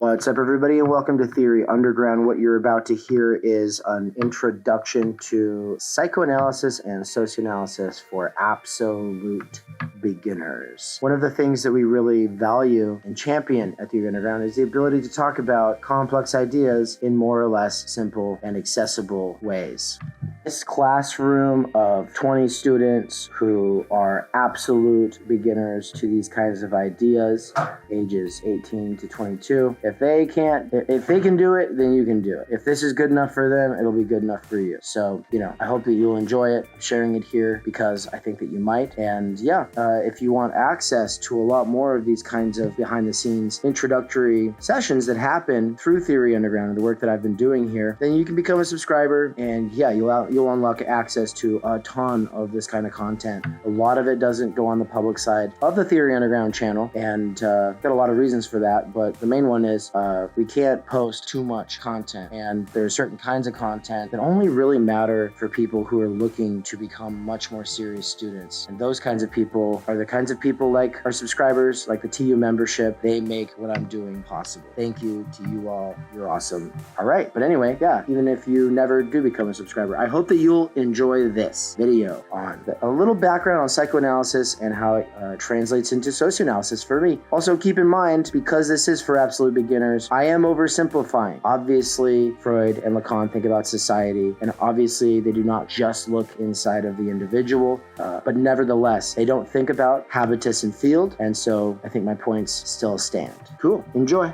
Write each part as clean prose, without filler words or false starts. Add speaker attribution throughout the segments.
Speaker 1: What's up, everybody, and welcome to Theory Underground. What you're about to hear is an introduction to psychoanalysis and socioanalysis for absolute beginners. One of the things that we really value and champion at Theory Underground is the ability to talk about complex ideas in more or less simple and accessible ways. This classroom of 20 students who are absolute beginners to these kinds of ideas, ages 18 to 22. If they can do it, then you can do it. If this is good enough for them, it'll be good enough for you. So, I hope that you'll enjoy it. I'm sharing it here because I think that you might. And if you want access to a lot more of these kinds of behind the scenes introductory sessions that happen through Theory Underground and the work that I've been doing here, then you can become a subscriber and you'll unlock access to a ton of this kind of content. A lot of it doesn't go on the public side of the Theory Underground channel, and got a lot of reasons for that, but the main one is we can't post too much content, and there are certain kinds of content that only really matter for people who are looking to become much more serious students, and those kinds of people are the kinds of people like our subscribers, like the TU membership. They make what I'm doing possible. Thank you to you all. You're awesome. All right, but anyway, even if you never do become a subscriber, I hope that you'll enjoy this video on a little background on psychoanalysis and how it translates into socioanalysis for me. Also, keep in mind, because this is for absolute beginners, I am oversimplifying. Obviously, Freud and Lacan think about society, and obviously they do not just look inside of the individual, but nevertheless, they don't think about habitus and field, and so I think my points still stand. Cool. Enjoy.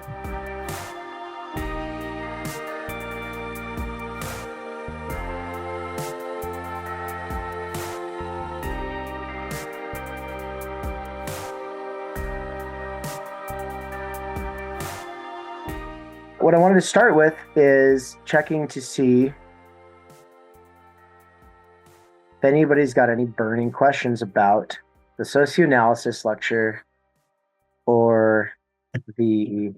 Speaker 1: What I wanted to start with is checking to see if anybody's got any burning questions about the socioanalysis lecture or the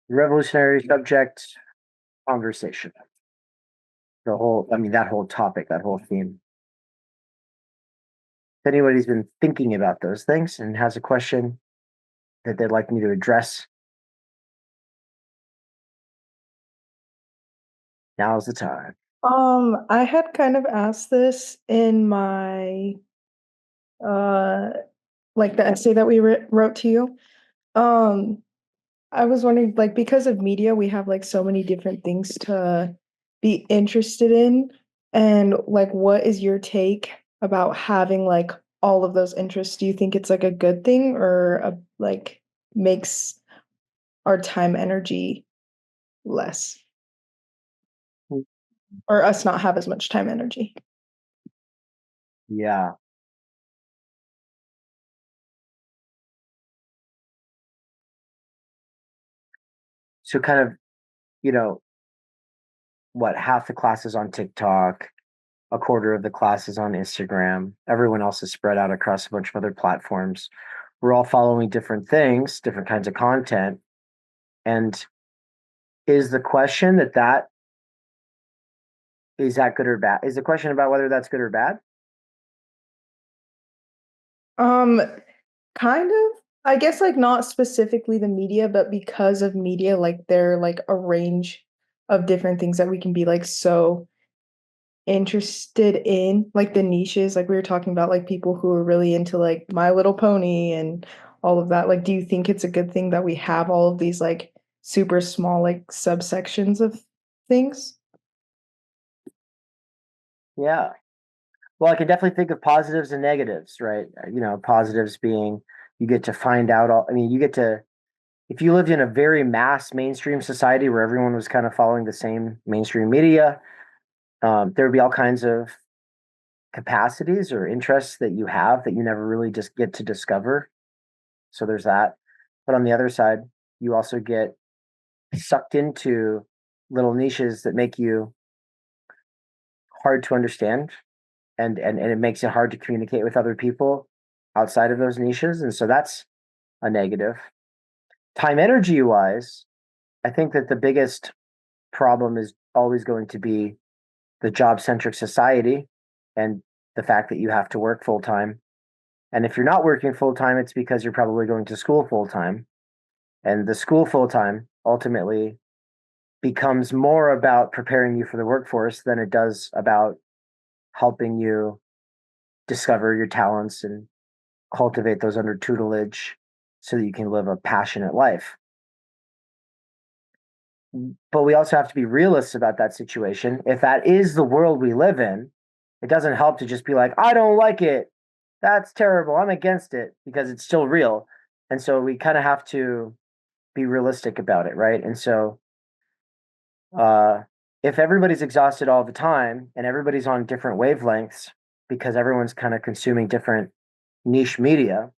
Speaker 1: revolutionary subject conversation. That whole topic, that whole theme. If anybody's been thinking about those things and has a question that they'd like me to address, now's the time.
Speaker 2: I had kind of asked this in my the essay that we wrote to you. I was wondering, because of media, we have so many different things to be interested in, and what is your take about having all of those interests? Do you think it's a good thing, or makes our time energy less? Or us not have as much time energy?
Speaker 1: Yeah. So kind of, half the class is on TikTok, a quarter of the class is on Instagram. Everyone else is spread out across a bunch of other platforms. We're all following different things, different kinds of content. And is the question is that good or bad? Is the question about whether that's good or bad?
Speaker 2: Kind of. I guess not specifically the media, but because of media, there are a range of different things that we can be so interested in, the niches, we were talking about, people who are really into My Little Pony and all of that. Do you think it's a good thing that we have all of these super small subsections of things?
Speaker 1: Yeah. Well, I can definitely think of positives and negatives, right? Positives being you get to find out if you lived in a very mainstream society where everyone was kind of following the same mainstream media, there would be all kinds of capacities or interests that you have that you never really just get to discover. So there's that. But on the other side, you also get sucked into little niches that make you hard to understand, and it makes it hard to communicate with other people outside of those niches. And so that's a negative. Time energy wise, I think that the biggest problem is always going to be the job-centric society and the fact that you have to work full-time. And if you're not working full-time, it's because you're probably going to school full-time. And the school full-time ultimately becomes more about preparing you for the workforce than it does about helping you discover your talents and cultivate those under tutelage so that you can live a passionate life. But we also have to be realists about that situation. If that is the world we live in, it doesn't help to just be like, I don't like it. That's terrible. I'm against it, because it's still real. And so we kind of have to be realistic about it, right? And so uh, if everybody's exhausted all the time and everybody's on different wavelengths because everyone's kind of consuming different niche media,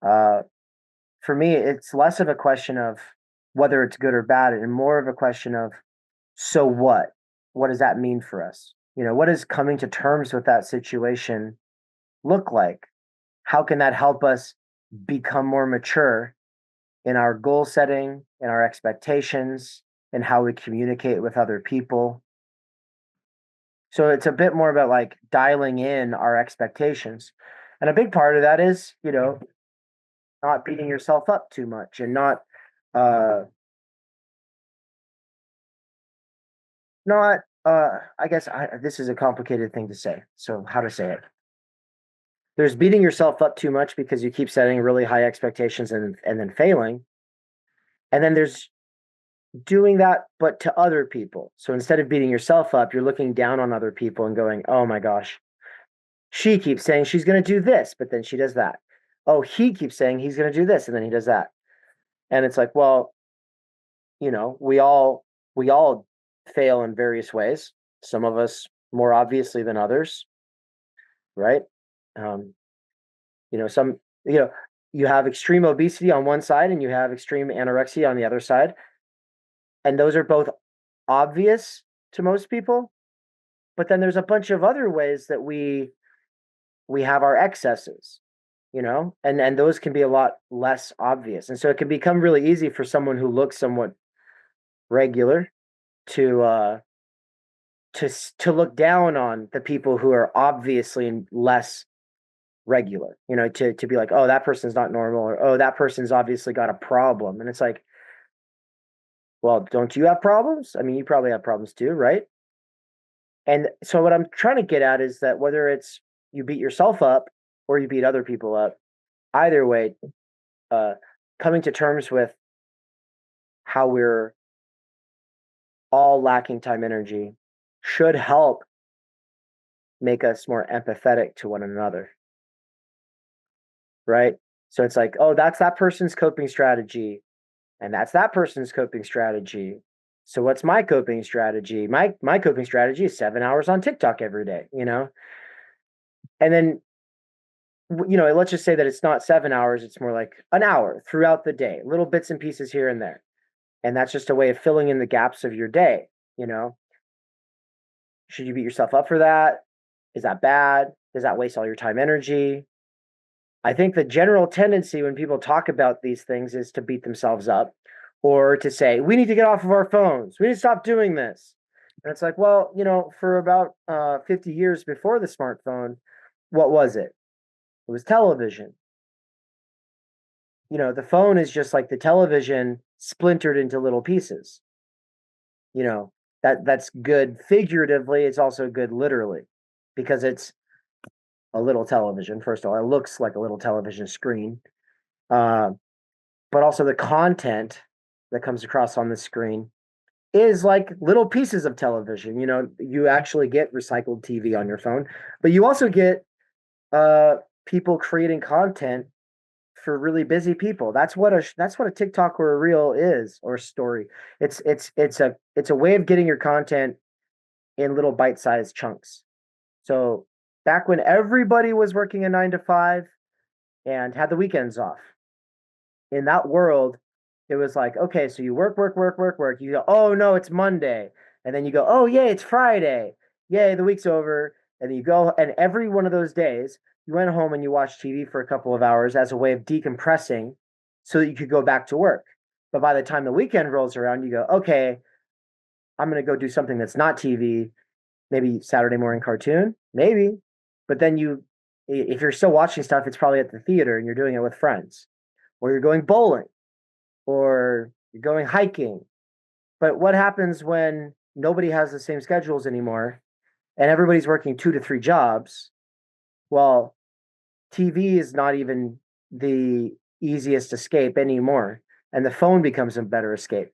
Speaker 1: uh, for me, it's less of a question of whether it's good or bad and more of a question of, so what? What does that mean for us? What does coming to terms with that situation look like? How can that help us become more mature in our goal setting, in our expectations, and how we communicate with other people? So it's a bit more about like dialing in our expectations. And a big part of that is, not beating yourself up too much and uh not I guess this is a complicated thing to say. So how to say it? There's beating yourself up too much because you keep setting really high expectations and then failing. And then there's doing that, but to other people. So instead of beating yourself up, you're looking down on other people and going, oh my gosh, she keeps saying she's going to do this, but then she does that. Oh, he keeps saying he's going to do this, and then he does that. And it's like, well, we all fail in various ways. Some of us more obviously than others, right? Um, some, you have extreme obesity on one side and you have extreme anorexia on the other side. And those are both obvious to most people. But then there's a bunch of other ways that we have our excesses, and those can be a lot less obvious. And so it can become really easy for someone who looks somewhat regular to to look down on the people who are obviously less regular, to be like, oh, that person's not normal, or oh, that person's obviously got a problem. And it's like, well, don't you have problems? I mean, you probably have problems too, right? And so what I'm trying to get at is that whether it's you beat yourself up or you beat other people up, either way, uh, coming to terms with how we're all lacking time energy should help make us more empathetic to one another, right? So it's like, oh, that's that person's coping strategy, and that's that person's coping strategy. So what's my coping strategy? My coping strategy is 7 hours on TikTok every day, And then let's just say that it's not 7 hours, it's more like an hour throughout the day, little bits and pieces here and there. And that's just a way of filling in the gaps of your day, Should you beat yourself up for that? Is that bad? Does that waste all your time energy? I think the general tendency when people talk about these things is to beat themselves up or to say, we need to get off of our phones. We need to stop doing this. And it's like, well, for about 50 years before the smartphone, what was it? It was television. The phone is just like the television splintered into little pieces. That's good figuratively. It's also good literally because it's a little television. First of all, it looks like a little television screen. But also the content that comes across on the screen is like little pieces of television. You actually get recycled TV on your phone, but you also get people creating content for really busy people. That's what a TikTok or a reel is, or a story. It's a way of getting your content in little bite-sized chunks. So back when everybody was working a 9 to 5 and had the weekends off, in that world, it was like, okay, so you work, work, work, work, work. You go, oh no, it's Monday. And then you go, oh yay, it's Friday. Yay, the week's over. And then you go, and every one of those days, you went home and you watched TV for a couple of hours as a way of decompressing so that you could go back to work. But by the time the weekend rolls around, you go, okay, I'm going to go do something that's not TV, maybe Saturday morning cartoon, maybe. But then if you're still watching stuff, it's probably at the theater and you're doing it with friends, or you're going bowling, or you're going hiking. But what happens when nobody has the same schedules anymore and everybody's working 2 to 3 jobs? Well, TV is not even the easiest escape anymore, and the phone becomes a better escape.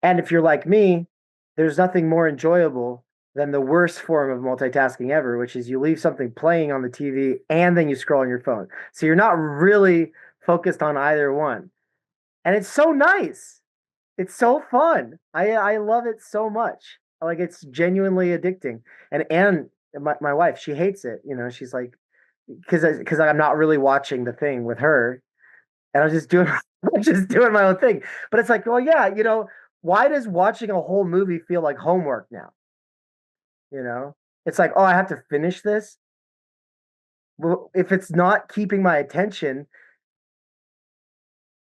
Speaker 1: And if you're like me, there's nothing more enjoyable than the worst form of multitasking ever, which is you leave something playing on the TV and then you scroll on your phone. So you're not really focused on either one. And it's so nice. It's so fun. I love it so much. Like it's genuinely addicting. And my wife, she hates it. She's like, because I'm not really watching the thing with her, and I'm just doing I'm just doing my own thing. But it's like, well, yeah, why does watching a whole movie feel like homework now? It's like, oh, I have to finish this. Well, if it's not keeping my attention,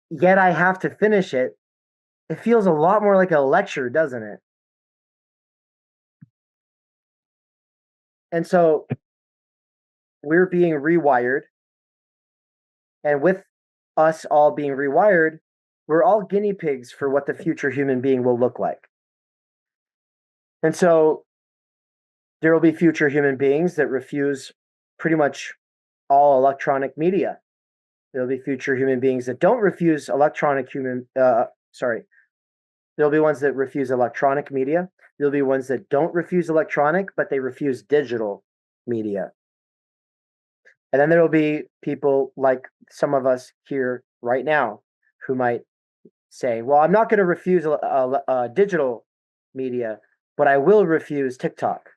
Speaker 1: yet I have to finish it, it feels a lot more like a lecture, doesn't it? And so we're being rewired. And with us all being rewired, we're all guinea pigs for what the future human being will look like. And so there will be future human beings that refuse pretty much all electronic media. There'll be future human beings that don't refuse there'll be ones that refuse electronic media. There'll be ones that don't refuse electronic, but they refuse digital media. And then there'll be people like some of us here right now who might say, well, I'm not going to refuse digital media, but I will refuse TikTok.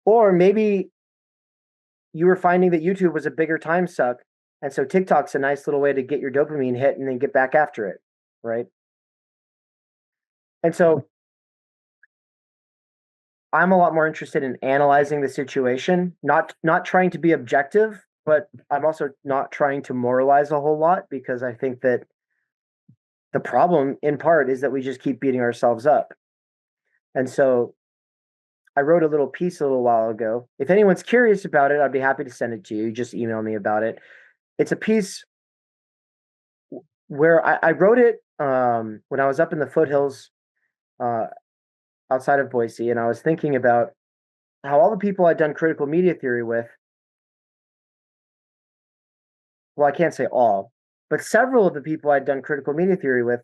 Speaker 1: Or maybe you were finding that YouTube was a bigger time suck, and so TikTok's a nice little way to get your dopamine hit and then get back after it, right? And so I'm a lot more interested in analyzing the situation, not trying to be objective, but I'm also not trying to moralize a whole lot, because I think that the problem in part is that we just keep beating ourselves up. And so I wrote a little piece a little while ago. If anyone's curious about it, I'd be happy to send it to you. Just email me about it. It's a piece where I wrote it when I was up in the foothills outside of Boise, and I was thinking about how all the people I'd done critical media theory with, well, I can't say all, but several of the people I'd done critical media theory with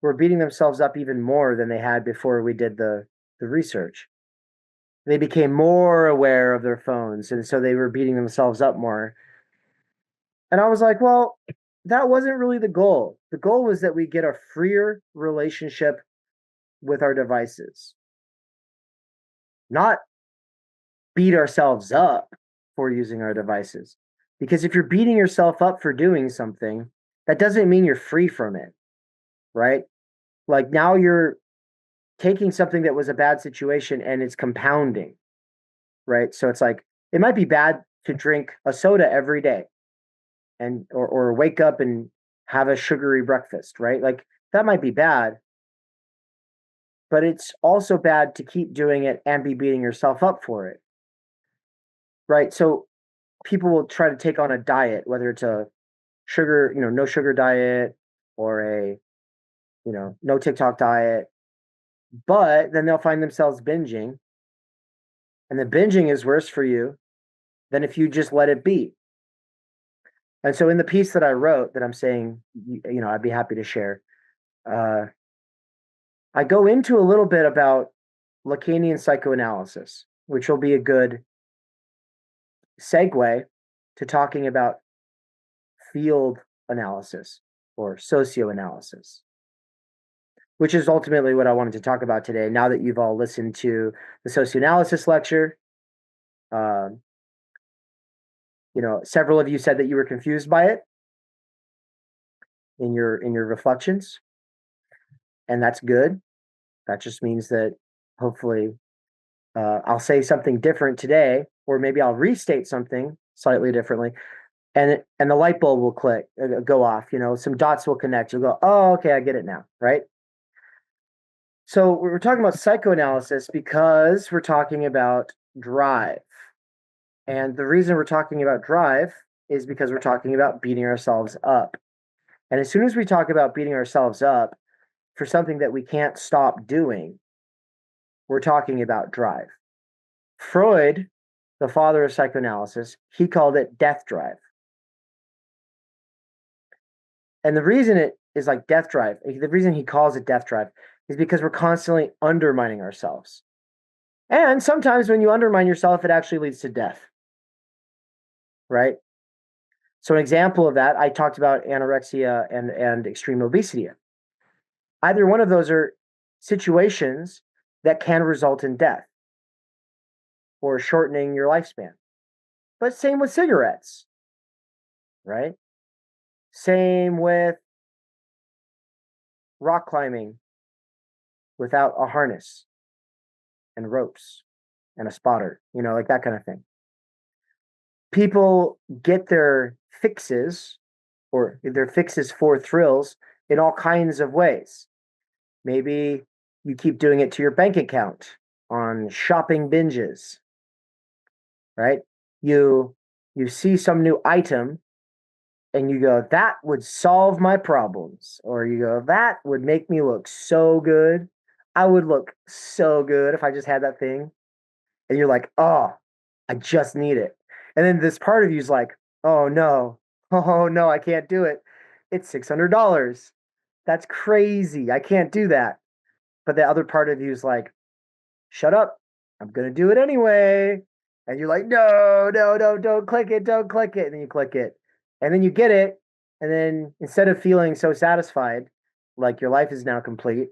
Speaker 1: were beating themselves up even more than they had before we did the research. They became more aware of their phones, and so they were beating themselves up more. And I was like, well, that wasn't really the goal. The goal was that we get a freer relationship with our devices, not beat ourselves up for using our devices. Because if you're beating yourself up for doing something, that doesn't mean you're free from it, right? Like now you're taking something that was a bad situation and it's compounding, right? So it's like, it might be bad to drink a soda every day and or wake up and have a sugary breakfast, right? Like that might be bad, but it's also bad to keep doing it and be beating yourself up for it, right? So people will try to take on a diet, whether it's a sugar, no sugar diet, or a, no TikTok diet, but then they'll find themselves binging, and the binging is worse for you than if you just let it be. And so in the piece that I wrote that I'm saying, I'd be happy to share, I go into a little bit about Lacanian psychoanalysis, which will be a good segue to talking about field analysis or socioanalysis, which is ultimately what I wanted to talk about today. Now that you've all listened to the socioanalysis lecture, several of you said that you were confused by it in your reflections, and that's good. That just means that hopefully I'll say something different today, or maybe I'll restate something slightly differently, and the light bulb will go off. Some dots will connect. You'll go, oh, okay, I get it now, right? So we're talking about psychoanalysis because we're talking about drive. And the reason we're talking about drive is because we're talking about beating ourselves up. And as soon as we talk about beating ourselves up for something that we can't stop doing, we're talking about drive. Freud, the father of psychoanalysis, he called it death drive. And the reason it is like death drive, the reason he calls it death drive is because we're constantly undermining ourselves. And sometimes when you undermine yourself, it actually leads to death, right? So an example of that, I talked about anorexia and extreme obesity. Either one of those are situations that can result in death or shortening your lifespan. But same with cigarettes, right? Same with rock climbing without a harness and ropes and a spotter, like that kind of thing. People get their fixes or their fixes for thrills in all kinds of ways. Maybe you keep doing it to your bank account on shopping binges, right? You see some new item and you go, that would solve my problems. Or you go, that would make me look so good. I would look so good if I just had that thing. And you're like, oh, I just need it. And then this part of you is like, oh no, I can't do it. It's $600. That's crazy. I can't do that. But the other part of you is like, shut up. I'm going to do it anyway. And you're like, no, don't click it. Don't click it. And then you click it. And then you get it. And then instead of feeling so satisfied, like your life is now complete,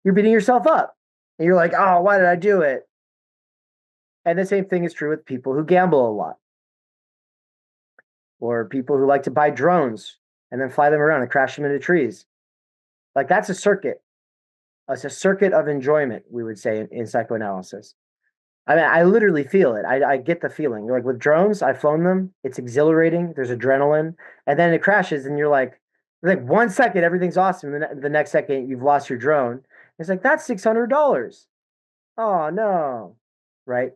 Speaker 1: you're beating yourself up. And you're like, oh, why did I do it? And the same thing is true with people who gamble a lot. Or people who like to buy drones and then fly them around and crash them into trees. Like that's a circuit. It's a circuit of enjoyment, we would say in psychoanalysis. I mean, I literally feel it. I get the feeling. Like with drones, I've flown them. It's exhilarating. There's adrenaline. And then it crashes and you're like 1 second, everything's awesome. And the next second, you've lost your drone. It's like, that's $600. Oh, no. Right?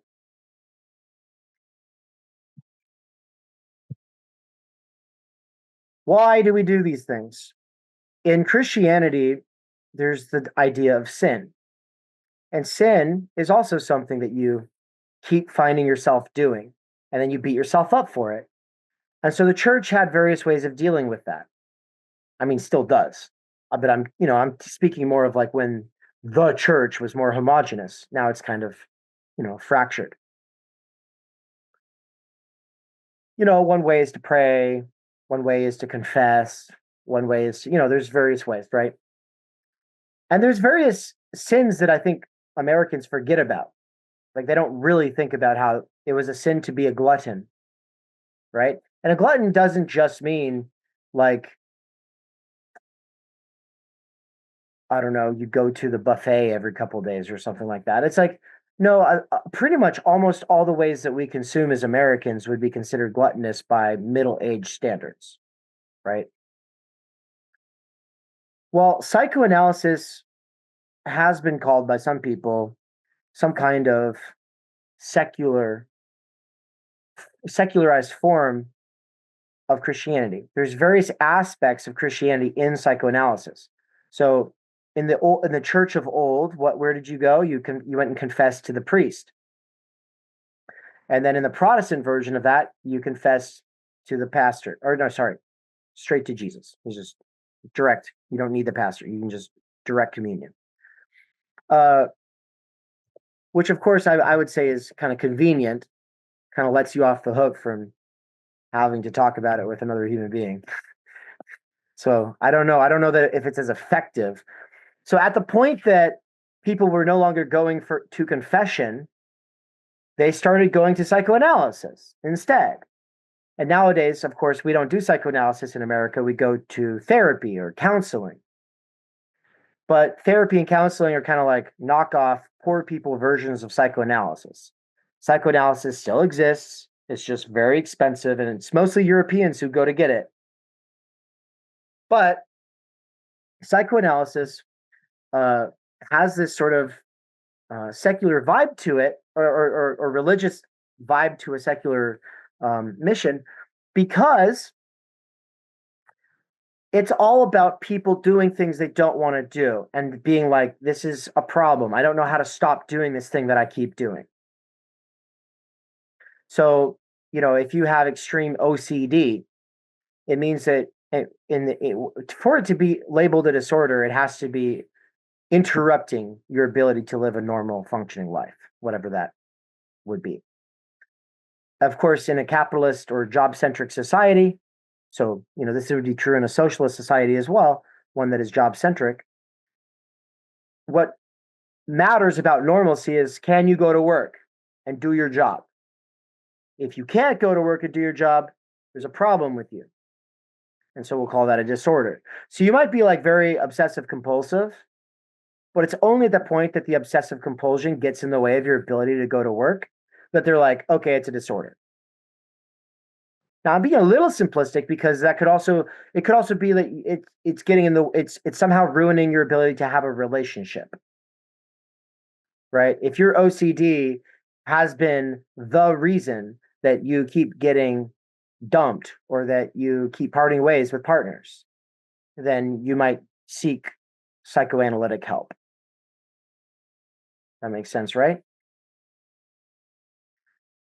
Speaker 1: Why do we do these things? In Christianity, there's the idea of sin. And sin is also something that you keep finding yourself doing, and then you beat yourself up for it. And so the church had various ways of dealing with that. I mean, still does. But I'm speaking more of like when the church was more homogenous. Now it's kind of, fractured. One way is to pray, one way is to confess, one way is, there's various ways, right? And there's various sins that I think Americans forget about. Like they don't really think about how it was a sin to be a glutton, right? And a glutton doesn't just mean like, I don't know, you go to the buffet every couple of days or something like that. It's like, no, pretty much almost all the ways that we consume as Americans would be considered gluttonous by middle-aged standards, right? Well, psychoanalysis has been called by some people some kind of secularized form of Christianity. There's various aspects of Christianity in psychoanalysis. So in the church of old, where did you go? You went and confessed to the priest. And then in the Protestant version of that, you confess to the pastor. Or no, sorry, straight to Jesus. It's just direct. You don't need the pastor. You can just direct communion. Which of course I would say is kind of convenient, kind of lets you off the hook from having to talk about it with another human being. So I don't know that if it's as effective. So at the point that people were no longer going to confession, they started going to psychoanalysis instead. And nowadays, of course, we don't do psychoanalysis in America. We go to therapy or counseling. But therapy and counseling are kind of like knockoff, poor people versions of psychoanalysis. Psychoanalysis still exists. It's just very expensive, and it's mostly Europeans who go to get it. But psychoanalysis has this sort of secular vibe to it, or religious vibe to a secular mission, because it's all about people doing things they don't want to do and being like, this is a problem. I don't know how to stop doing this thing that I keep doing. So, if you have extreme OCD, it means that for it to be labeled a disorder, it has to be interrupting your ability to live a normal functioning life, whatever that would be. Of course, in a capitalist or job-centric society, so, this would be true in a socialist society as well, one that is job-centric, what matters about normalcy is, can you go to work and do your job? If you can't go to work and do your job, there's a problem with you. And so we'll call that a disorder. So you might be like very obsessive compulsive, but it's only at the point that the obsessive compulsion gets in the way of your ability to go to work that they're like, okay, it's a disorder. Now I'm being a little simplistic because it could also be that it's getting it's somehow ruining your ability to have a relationship. Right? If your OCD has been the reason that you keep getting dumped or that you keep parting ways with partners, then you might seek psychoanalytic help. That makes sense, right?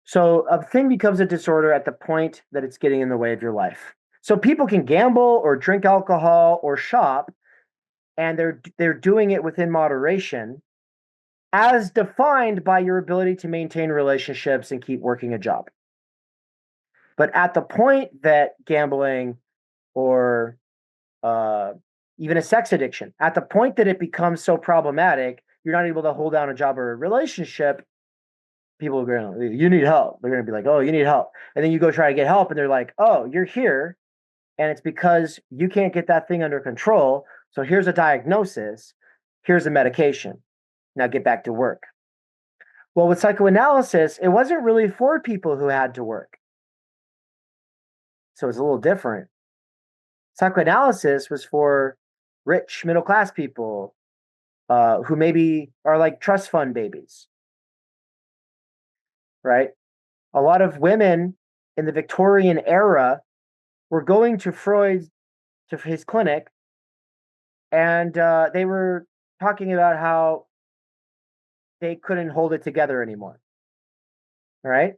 Speaker 1: So a thing becomes a disorder at the point that it's getting in the way of your life. So people can gamble or drink alcohol or shop, and they're doing it within moderation, as defined by your ability to maintain relationships and keep working a job. But at the point that gambling or even a sex addiction, at the point that it becomes so problematic, you're not able to hold down a job or a relationship, people are going to, you need help. They're going to be like, oh, you need help. And then you go try to get help and they're like, oh, you're here. And it's because you can't get that thing under control. So here's a diagnosis. Here's a medication. Now get back to work. Well, with psychoanalysis, it wasn't really for people who had to work. So it's a little different. Psychoanalysis was for rich middle-class people who maybe are like trust fund babies. Right? A lot of women in the Victorian era were going to Freud, to his clinic, and they were talking about how they couldn't hold it together anymore. Right?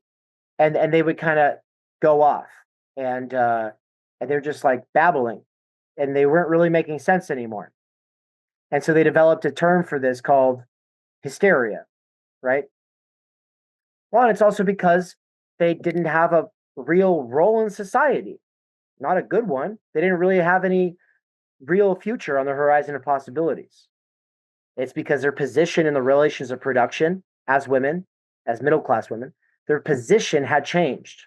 Speaker 1: And they would kind of go off and they're just like babbling and they weren't really making sense anymore. And so they developed a term for this called hysteria, right? Well, and it's also because they didn't have a real role in society, not a good one. They didn't really have any real future on the horizon of possibilities. It's because their position in the relations of production as women, as middle-class women, their position had changed.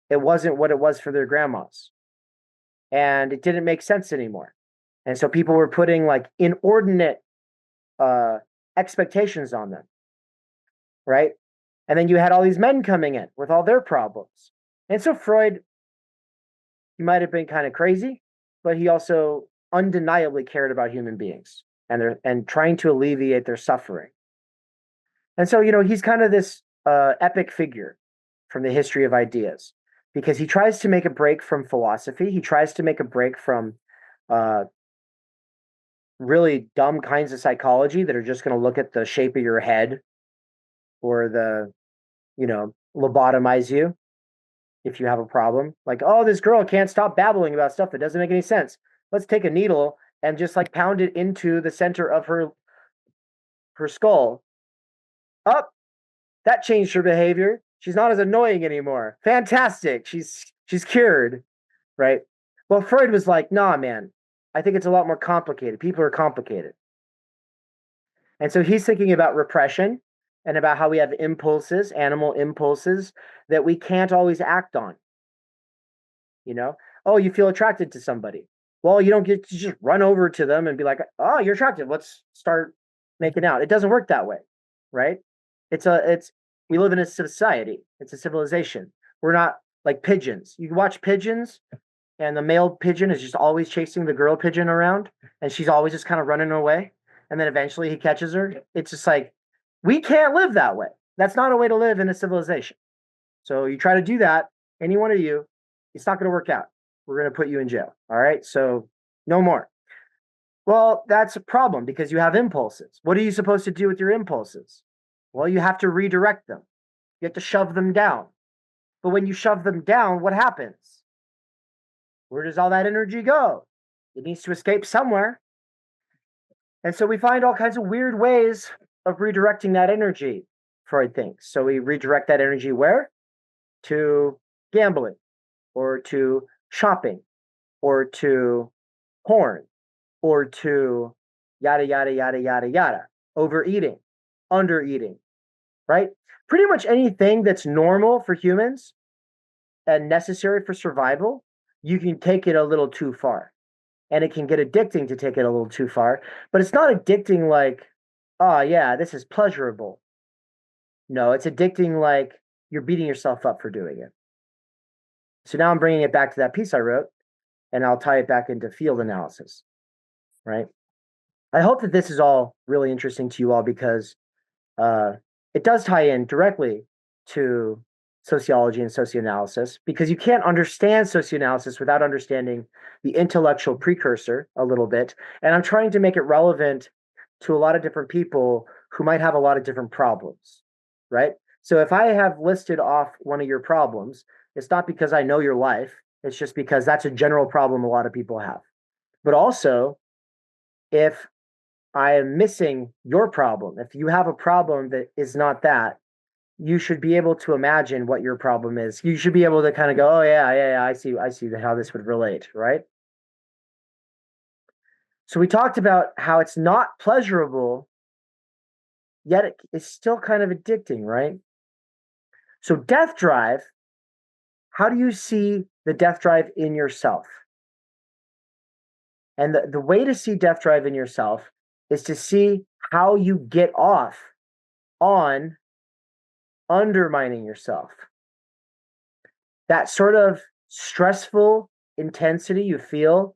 Speaker 1: It wasn't what it was for their grandmas. And it didn't make sense anymore. And so people were putting like inordinate expectations on them, right? And then you had all these men coming in with all their problems. And so Freud, he might have been kind of crazy, but he also undeniably cared about human beings and trying to alleviate their suffering. And so, he's kind of this epic figure from the history of ideas because he tries to make a break from philosophy. He tries to make a break from really dumb kinds of psychology that are just going to look at the shape of your head or lobotomize you if you have a problem. Like, oh, this girl can't stop babbling about stuff that doesn't make any sense. Let's take a needle and just like pound it into the center of her skull. Up, that changed her behavior. She's not as annoying anymore. Fantastic. She's cured, right? Well, Freud was like, nah, man, I think it's a lot more complicated. People are complicated. And so he's thinking about repression and about how we have impulses, animal impulses, that we can't always act on. Oh, you feel attracted to somebody. Well, you don't get to just run over to them and be like, oh, you're attractive. Let's start making out. It doesn't work that way, right? We live in a society. It's a civilization. We're not like pigeons. You watch pigeons and the male pigeon is just always chasing the girl pigeon around and she's always just kind of running away. And then eventually he catches her. It's just like, we can't live that way. That's not a way to live in a civilization. So you try to do that, any one of you, it's not going to work out. we're going to put you in jail. All right. So no more. Well, that's a problem because you have impulses. What are you supposed to do with your impulses? Well, you have to redirect them. You have to shove them down. But when you shove them down, what happens? Where does all that energy go? It needs to escape somewhere. And so we find all kinds of weird ways of redirecting that energy, Freud thinks. So we redirect that energy where? To gambling, or to shopping, or to porn, or to yada, yada, yada, yada, yada. Overeating, undereating, right? Pretty much anything that's normal for humans and necessary for survival, you can take it a little too far. And it can get addicting to take it a little too far. But it's not addicting like, oh, yeah, this is pleasurable. No, it's addicting like you're beating yourself up for doing it. So now I'm bringing it back to that piece I wrote, and I'll tie it back into field analysis, right? I hope that this is all really interesting to you all because it does tie in directly to sociology and socioanalysis, because you can't understand socioanalysis without understanding the intellectual precursor a little bit. And I'm trying to make it relevant to a lot of different people who might have a lot of different problems, right? So if I have listed off one of your problems, it's not because I know your life. It's just because that's a general problem a lot of people have. But also, if I am missing your problem, if you have a problem that is not that, you should be able to imagine what your problem is. You should be able to kind of go, oh yeah, I see how this would relate, right? So we talked about how it's not pleasurable, yet it's still kind of addicting, right? So death drive, how do you see the death drive in yourself? And the way to see death drive in yourself is to see how you get off on undermining yourself. That sort of stressful intensity you feel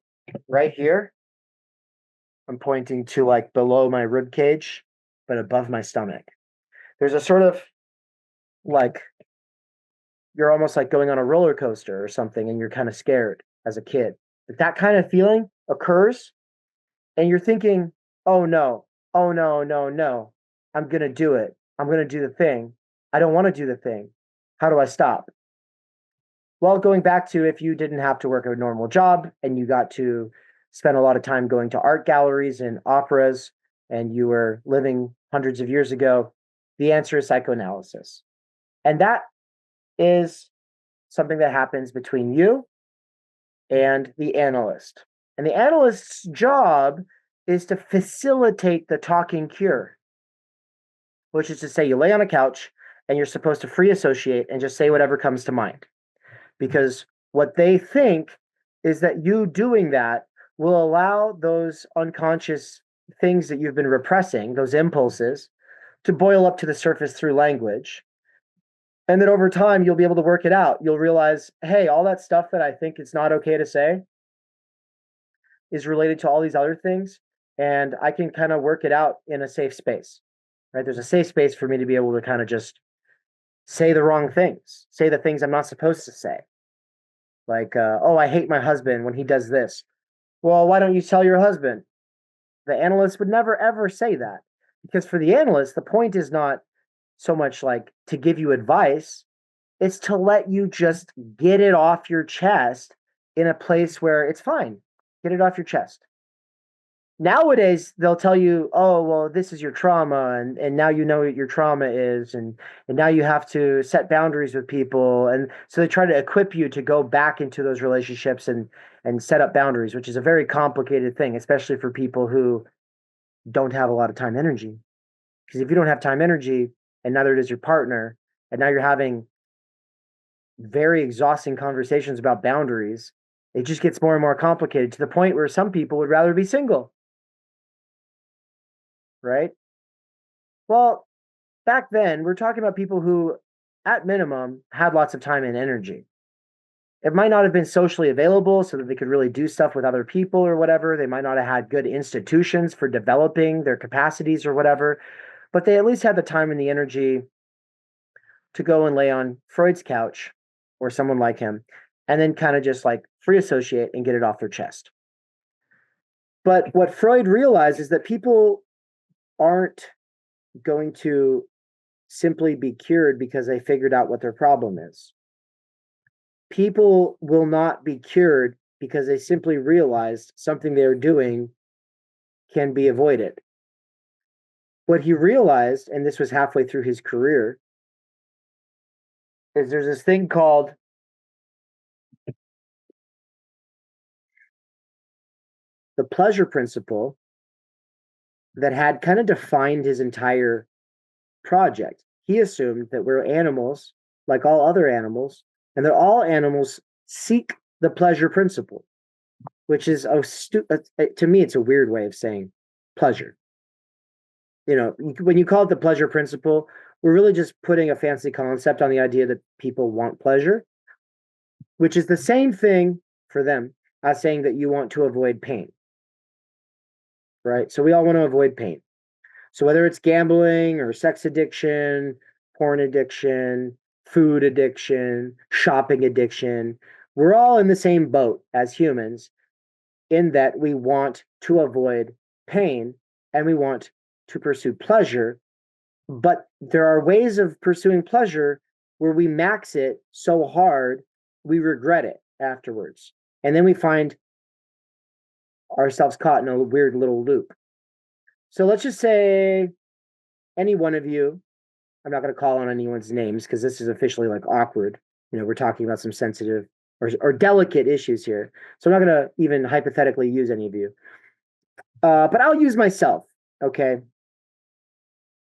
Speaker 1: right here. I'm pointing to like below my rib cage, but above my stomach. There's a sort of like, you're almost like going on a roller coaster or something, and you're kind of scared as a kid. If that kind of feeling occurs, and you're thinking, oh no, no, I'm going to do it. I'm going to do the thing. I don't want to do the thing. How do I stop? Well, going back to if you didn't have to work a normal job and you got to spend a lot of time going to art galleries and operas, and you were living hundreds of years ago, the answer is psychoanalysis. And that is something that happens between you and the analyst. And the analyst's job is to facilitate the talking cure, which is to say you lay on a couch and you're supposed to free associate and just say whatever comes to mind. Because what they think is that you doing that will allow those unconscious things that you've been repressing, those impulses, to boil up to the surface through language. And then over time, you'll be able to work it out. You'll realize, hey, all that stuff that I think it's not okay to say is related to all these other things. And I can kind of work it out in a safe space, right? There's a safe space for me to be able to kind of just say the wrong things, say the things I'm not supposed to say. Like, oh, I hate my husband when he does this. Well, why don't you tell your husband? The analyst would never, ever say that. Because for the analyst, the point is not so much like to give you advice. It's to let you just get it off your chest in a place where it's fine. Get it off your chest. Nowadays, they'll tell you, oh, well, this is your trauma, and now you know what your trauma is, and now you have to set boundaries with people. And so they try to equip you to go back into those relationships and set up boundaries, which is a very complicated thing, especially for people who don't have a lot of time energy. Because if you don't have time energy, and neither does your partner, and now you're having very exhausting conversations about boundaries, it just gets more and more complicated to the point where some people would rather be single. Right? Well, back then, we're talking about people who, at minimum, had lots of time and energy. It might not have been socially available so that they could really do stuff with other people or whatever. They might not have had good institutions for developing their capacities or whatever, but they at least had the time and the energy to go and lay on Freud's couch or someone like him and then kind of just like free associate and get it off their chest. But what Freud realized is that people aren't going to simply be cured because they figured out what their problem is. People will not be cured because they simply realized something they're doing can be avoided. What he realized, and this was halfway through his career, is there's this thing called the pleasure principle that had kind of defined his entire project. He assumed that we're animals, like all other animals, and that all animals seek the pleasure principle, which is to me, it's a weird way of saying pleasure. When you call it the pleasure principle, we're really just putting a fancy concept on the idea that people want pleasure, which is the same thing for them as saying that you want to avoid pain. Right? So we all want to avoid pain. So whether it's gambling or sex addiction, porn addiction, food addiction, shopping addiction, we're all in the same boat as humans in that we want to avoid pain and we want to pursue pleasure. But there are ways of pursuing pleasure where we max it so hard, we regret it afterwards. And then we find ourselves caught in a weird little loop. So let's just say any one of you, I'm not going to call on anyone's names because this is officially like awkward. We're talking about some sensitive or delicate issues here. So I'm not going to even hypothetically use any of you. But I'll use myself, okay?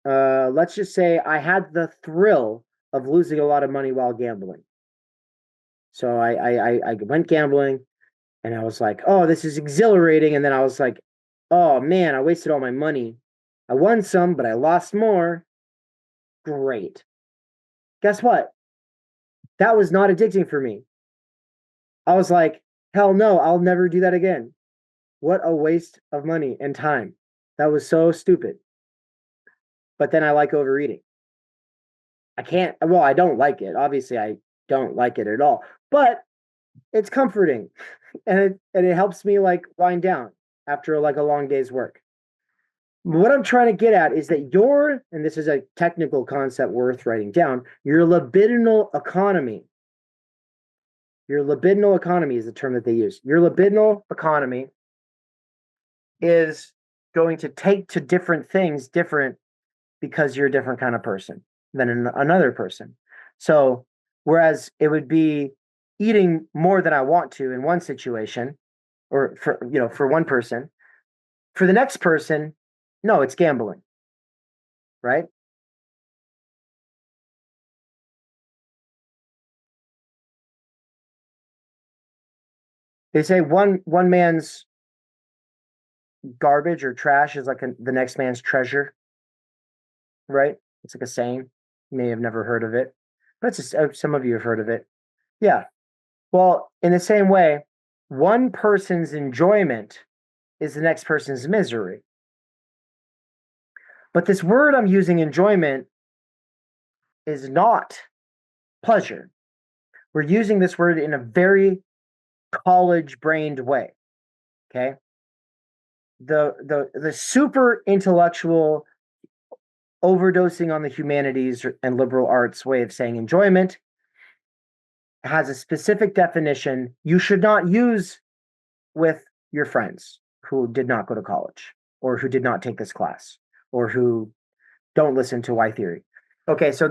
Speaker 1: Let's just say I had the thrill of losing a lot of money while gambling. So I went gambling and I was like, oh, this is exhilarating. And then I was like, oh man, I wasted all my money. I won some, but I lost more. Great. Guess what? That was not addicting for me. I was like, hell no, I'll never do that again. What a waste of money and time. That was so stupid. But then I like overeating. I don't like it. Obviously, I don't like it at all. But it's comforting. And it helps me like wind down after like a long day's work. What I'm trying to get at is that and this is a technical concept worth writing down, your libidinal economy. Your libidinal economy is the term that they use. Your libidinal economy is going to take to different things different because you're a different kind of person than another person. So whereas it would be eating more than I want to in one situation, or for one person, for the next person, no, it's gambling, right? They say one man's garbage or trash is like the next man's treasure, right? It's like a saying. You may have never heard of it, but some of you have heard of it. Yeah. Well, in the same way, one person's enjoyment is the next person's misery. But this word I'm using, enjoyment, is not pleasure. We're using this word in a very college-brained way. Okay? The super intellectual overdosing on the humanities and liberal arts way of saying enjoyment has a specific definition you should not use with your friends who did not go to college or who did not take this class or who don't listen to why theory. Okay, so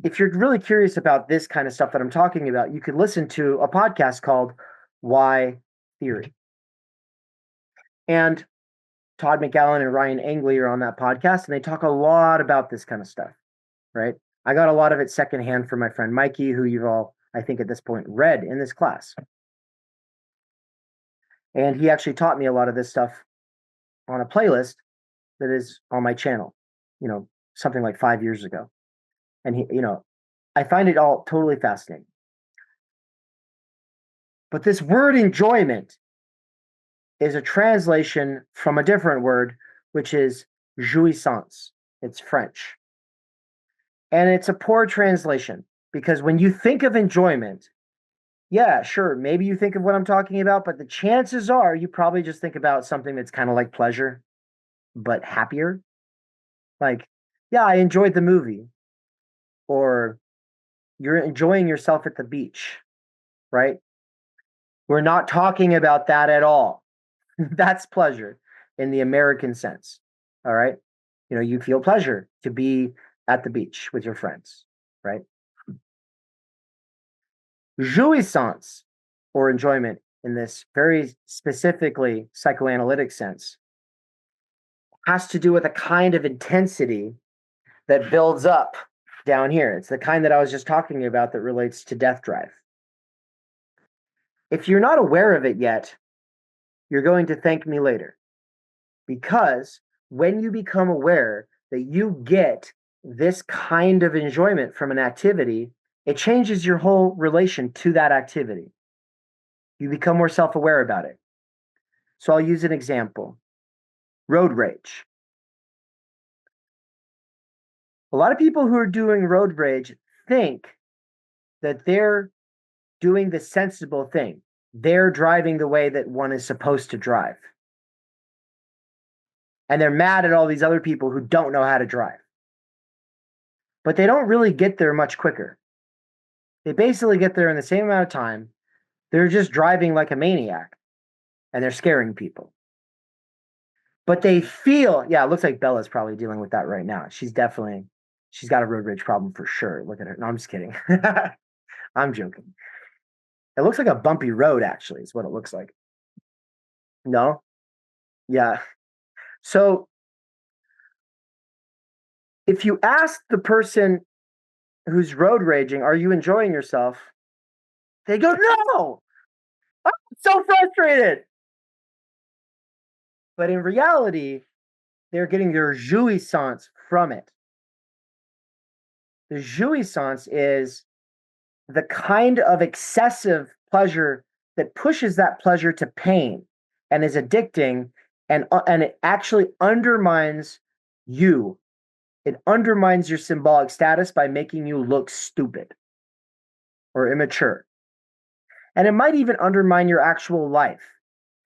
Speaker 1: if you're really curious about this kind of stuff that I'm talking about, you could listen to a podcast called Why Theory. And Todd McGowan and Ryan Angley are on that podcast, and they talk a lot about this kind of stuff, right? I got a lot of it secondhand from my friend Mikey, who you've all, I think at this point, read in this class. And he actually taught me a lot of this stuff on a playlist that is on my channel, something like 5 years ago. And I find it all totally fascinating. But this word enjoyment is a translation from a different word, which is jouissance. It's French. And it's a poor translation because when you think of enjoyment, Yeah, sure. Maybe you think of what I'm talking about, but the chances are you probably just think about something that's kind of like pleasure, but happier. Like, yeah, I enjoyed the movie, or you're enjoying yourself at the beach, right? We're not talking about that at all. That's pleasure in the American sense. All right. You feel pleasure to be at the beach with your friends, right? Jouissance, or enjoyment in this very specifically psychoanalytic sense, has to do with a kind of intensity that builds up down here. It's the kind that I was just talking about that relates to death drive. If you're not aware of it yet, you're going to thank me later. Because when you become aware that you get this kind of enjoyment from an activity, it changes your whole relation to that activity. You become more self-aware about it. So I'll use an example. Road rage. A lot of people who are doing road rage think that they're doing the sensible thing. They're driving the way that one is supposed to drive. And they're mad at all these other people who don't know how to drive. But they don't really get there much quicker. They basically get there in the same amount of time. They're just driving like a maniac and they're scaring people. But they feel, yeah, it looks like Bella's probably dealing with that right now. She's got a road rage problem for sure. Look at her. No, I'm just kidding. I'm joking. It looks like a bumpy road, actually, is what it looks like. No? Yeah. So if you ask the person who's road raging, are you enjoying yourself? They go, no, I'm so frustrated. But in reality, they're getting their jouissance from it. The jouissance is the kind of excessive pleasure that pushes that pleasure to pain and is addicting, and it actually undermines you. It undermines your symbolic status by making you look stupid or immature. And it might even undermine your actual life,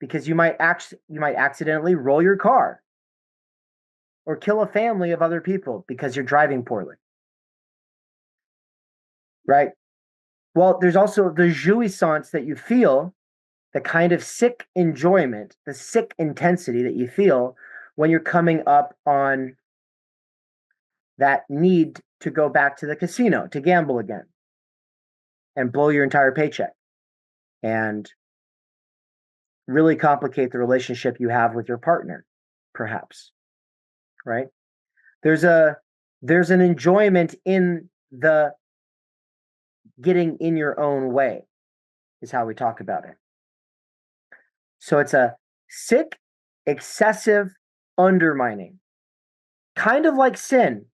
Speaker 1: because you might accidentally roll your car or kill a family of other people because you're driving poorly. Right? Well, there's also the jouissance that you feel, the kind of sick enjoyment, the sick intensity that you feel when you're coming up on that need to go back to the casino to gamble again and blow your entire paycheck and really complicate the relationship you have with your partner, perhaps. Right? There's an enjoyment in the getting in your own way, is how we talk about it. So it's a sick, excessive undermining, kind of like sin.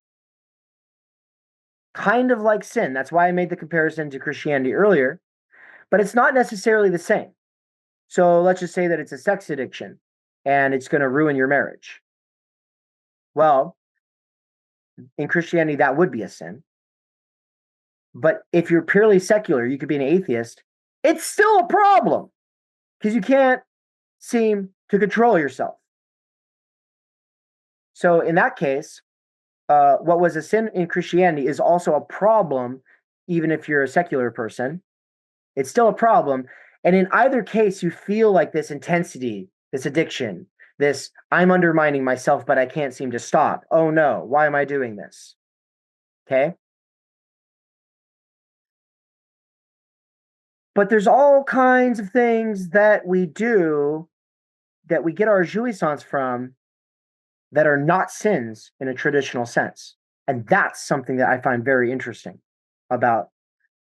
Speaker 1: Kind of like sin. That's why I made the comparison to Christianity earlier, but it's not necessarily the same. So let's just say that it's a sex addiction and it's going to ruin your marriage. Well, in Christianity, that would be a sin. But if you're purely secular, you could be an atheist. It's still a problem because you can't seem to control yourself. So in that case, what was a sin in Christianity is also a problem, even if you're a secular person. It's still a problem. And in either case, you feel like this intensity, this addiction, this I'm undermining myself, but I can't seem to stop. Oh no, why am I doing this? Okay. But there's all kinds of things that we do that we get our jouissance from that are not sins in a traditional sense. And that's something that I find very interesting about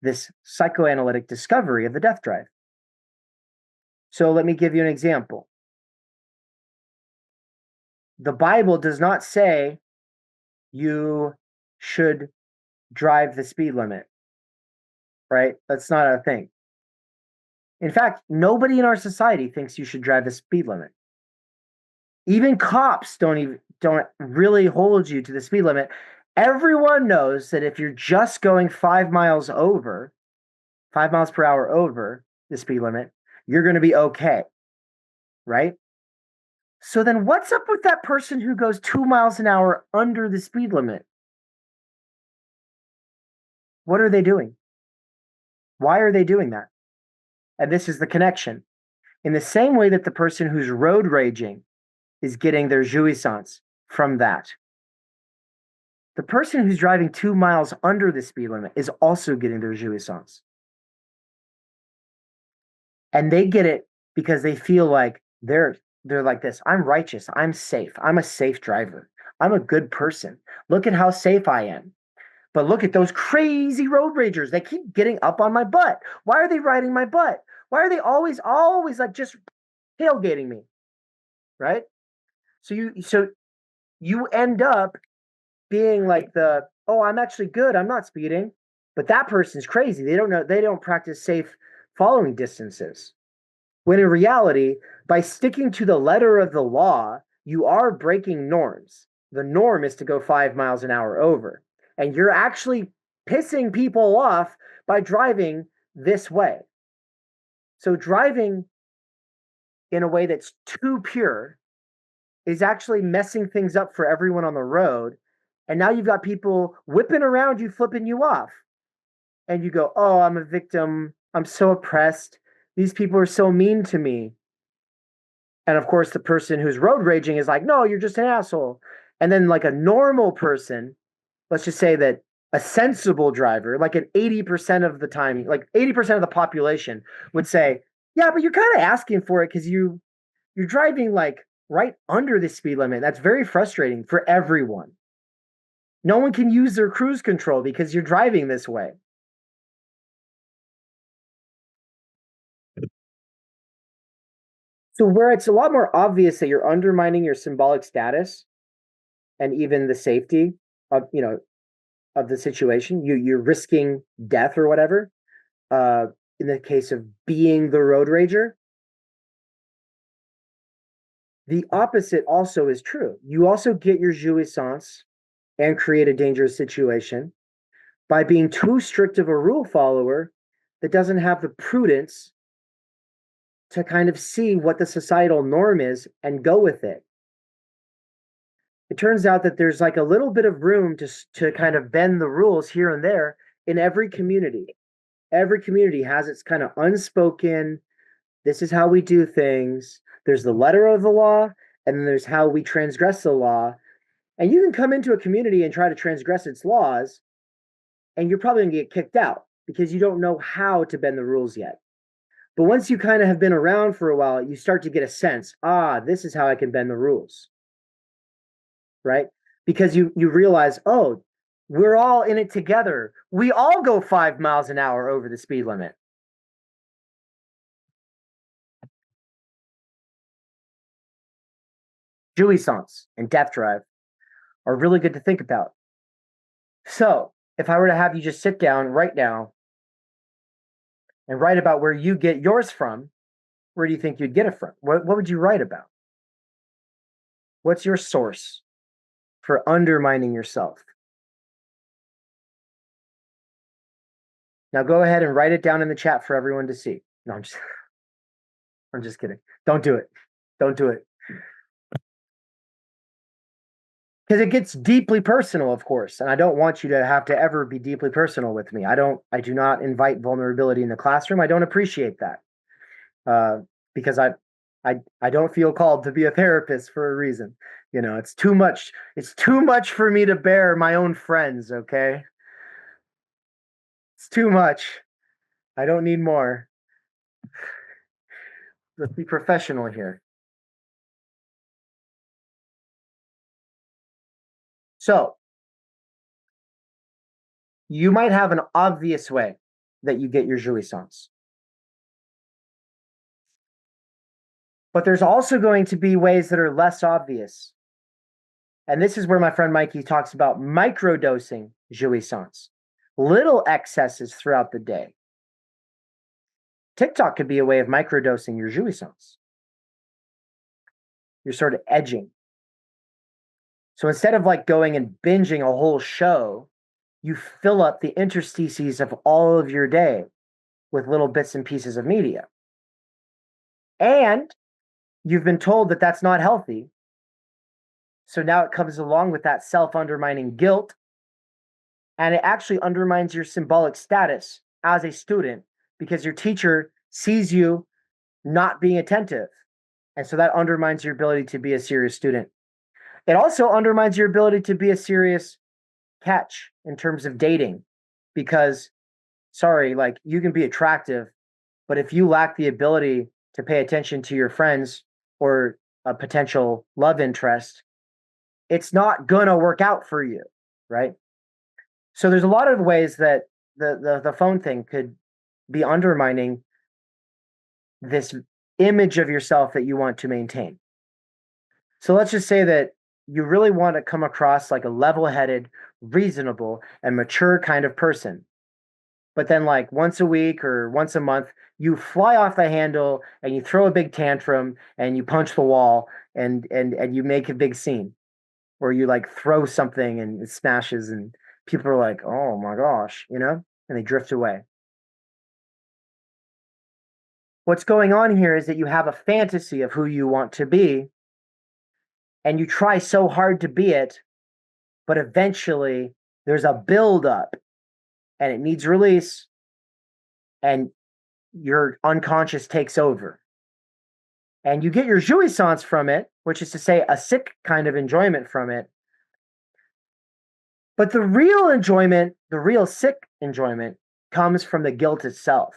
Speaker 1: this psychoanalytic discovery of the death drive. So let me give you an example. The Bible does not say you should drive the speed limit, right? That's not a thing. In fact, nobody in our society thinks you should drive the speed limit. Even cops don't really hold you to the speed limit. Everyone knows that if you're just going 5 miles over, 5 miles per hour over the speed limit, you're going to be okay, right? So then what's up with that person who goes 2 miles an hour under the speed limit? What are they doing? Why are they doing that? And this is the connection. In the same way that the person who's road raging is getting their jouissance from that, the person who's driving 2 miles under the speed limit is also getting their jouissance. And they get it because they feel like they're like this. I'm righteous. I'm safe. I'm a safe driver. I'm a good person. Look at how safe I am. But look at those crazy road ragers. They keep getting up on my butt. Why are they riding my butt? Why are they always like just tailgating me? Right? So you end up being like oh, I'm actually good. I'm not speeding. But that person's crazy. They don't practice safe following distances. When in reality, by sticking to the letter of the law, you are breaking norms. The norm is to go 5 miles an hour over. And you're actually pissing people off by driving this way. So driving in a way that's too pure is actually messing things up for everyone on the road. And now you've got people whipping around you, flipping you off. And you go, oh, I'm a victim. I'm so oppressed. These people are so mean to me. And of course, the person who's road raging is like, no, you're just an asshole. And then like a normal person, let's just say that a sensible driver, like an 80% of the time, like 80% of the population would say, yeah, but you're kind of asking for it because you're driving like right under the speed limit. That's very frustrating for everyone. No one can use their cruise control because you're driving this way. So where it's a lot more obvious that you're undermining your symbolic status and even the safety of, of the situation, you're risking death or whatever. In the case of being the road rager, the opposite also is true. You also get your jouissance and create a dangerous situation by being too strict of a rule follower that doesn't have the prudence to kind of see what the societal norm is and go with it. It turns out that there's like a little bit of room to kind of bend the rules here and there in every community. Every community has its kind of unspoken, this is how we do things. There's the letter of the law, and then there's how we transgress the law. And you can come into a community and try to transgress its laws, and you're probably going to get kicked out because you don't know how to bend the rules yet. But once you kind of have been around for a while, you start to get a sense, this is how I can bend the rules. Right? Because you realize, oh, we're all in it together. We all go 5 miles an hour over the speed limit. Jouissance and death drive are really good to think about. So if I were to have you just sit down right now and write about where you get yours from, where do you think you'd get it from? What would you write about? What's your source for undermining yourself? Now go ahead and write it down in the chat for everyone to see. No, I'm just kidding. Don't do it. Don't do it. Because it gets deeply personal, of course, and I don't want you to have to ever be deeply personal with me. I do not invite vulnerability in the classroom. I don't appreciate that. Because I don't feel called to be a therapist for a reason. It's too much. It's too much for me to bear my own friends, okay? It's too much. I don't need more. Let's be professional here. So, you might have an obvious way that you get your jouissance. But there's also going to be ways that are less obvious. And this is where my friend Mikey talks about microdosing jouissance, little excesses throughout the day. TikTok could be a way of microdosing your jouissance. You're sort of edging. So instead of like going and binging a whole show, you fill up the interstices of all of your day with little bits and pieces of media. And you've been told that that's not healthy. So now it comes along with that self-undermining guilt, and it actually undermines your symbolic status as a student because your teacher sees you not being attentive. And so that undermines your ability to be a serious student. It also undermines your ability to be a serious catch in terms of dating because, sorry, like you can be attractive, but if you lack the ability to pay attention to your friends or a potential love interest, it's not going to work out for you, right? So there's a lot of ways that the phone thing could be undermining this image of yourself that you want to maintain. So let's just say that you really want to come across like a level-headed, reasonable, and mature kind of person. But then like once a week or once a month, you fly off the handle and you throw a big tantrum and you punch the wall and you make a big scene. Or you like throw something and it smashes and people are like, oh my gosh, and they drift away. What's going on here is that you have a fantasy of who you want to be and you try so hard to be it, but eventually there's a buildup and it needs release and your unconscious takes over. And you get your jouissance from it, which is to say a sick kind of enjoyment from it. But the real enjoyment, the real sick enjoyment, comes from the guilt itself.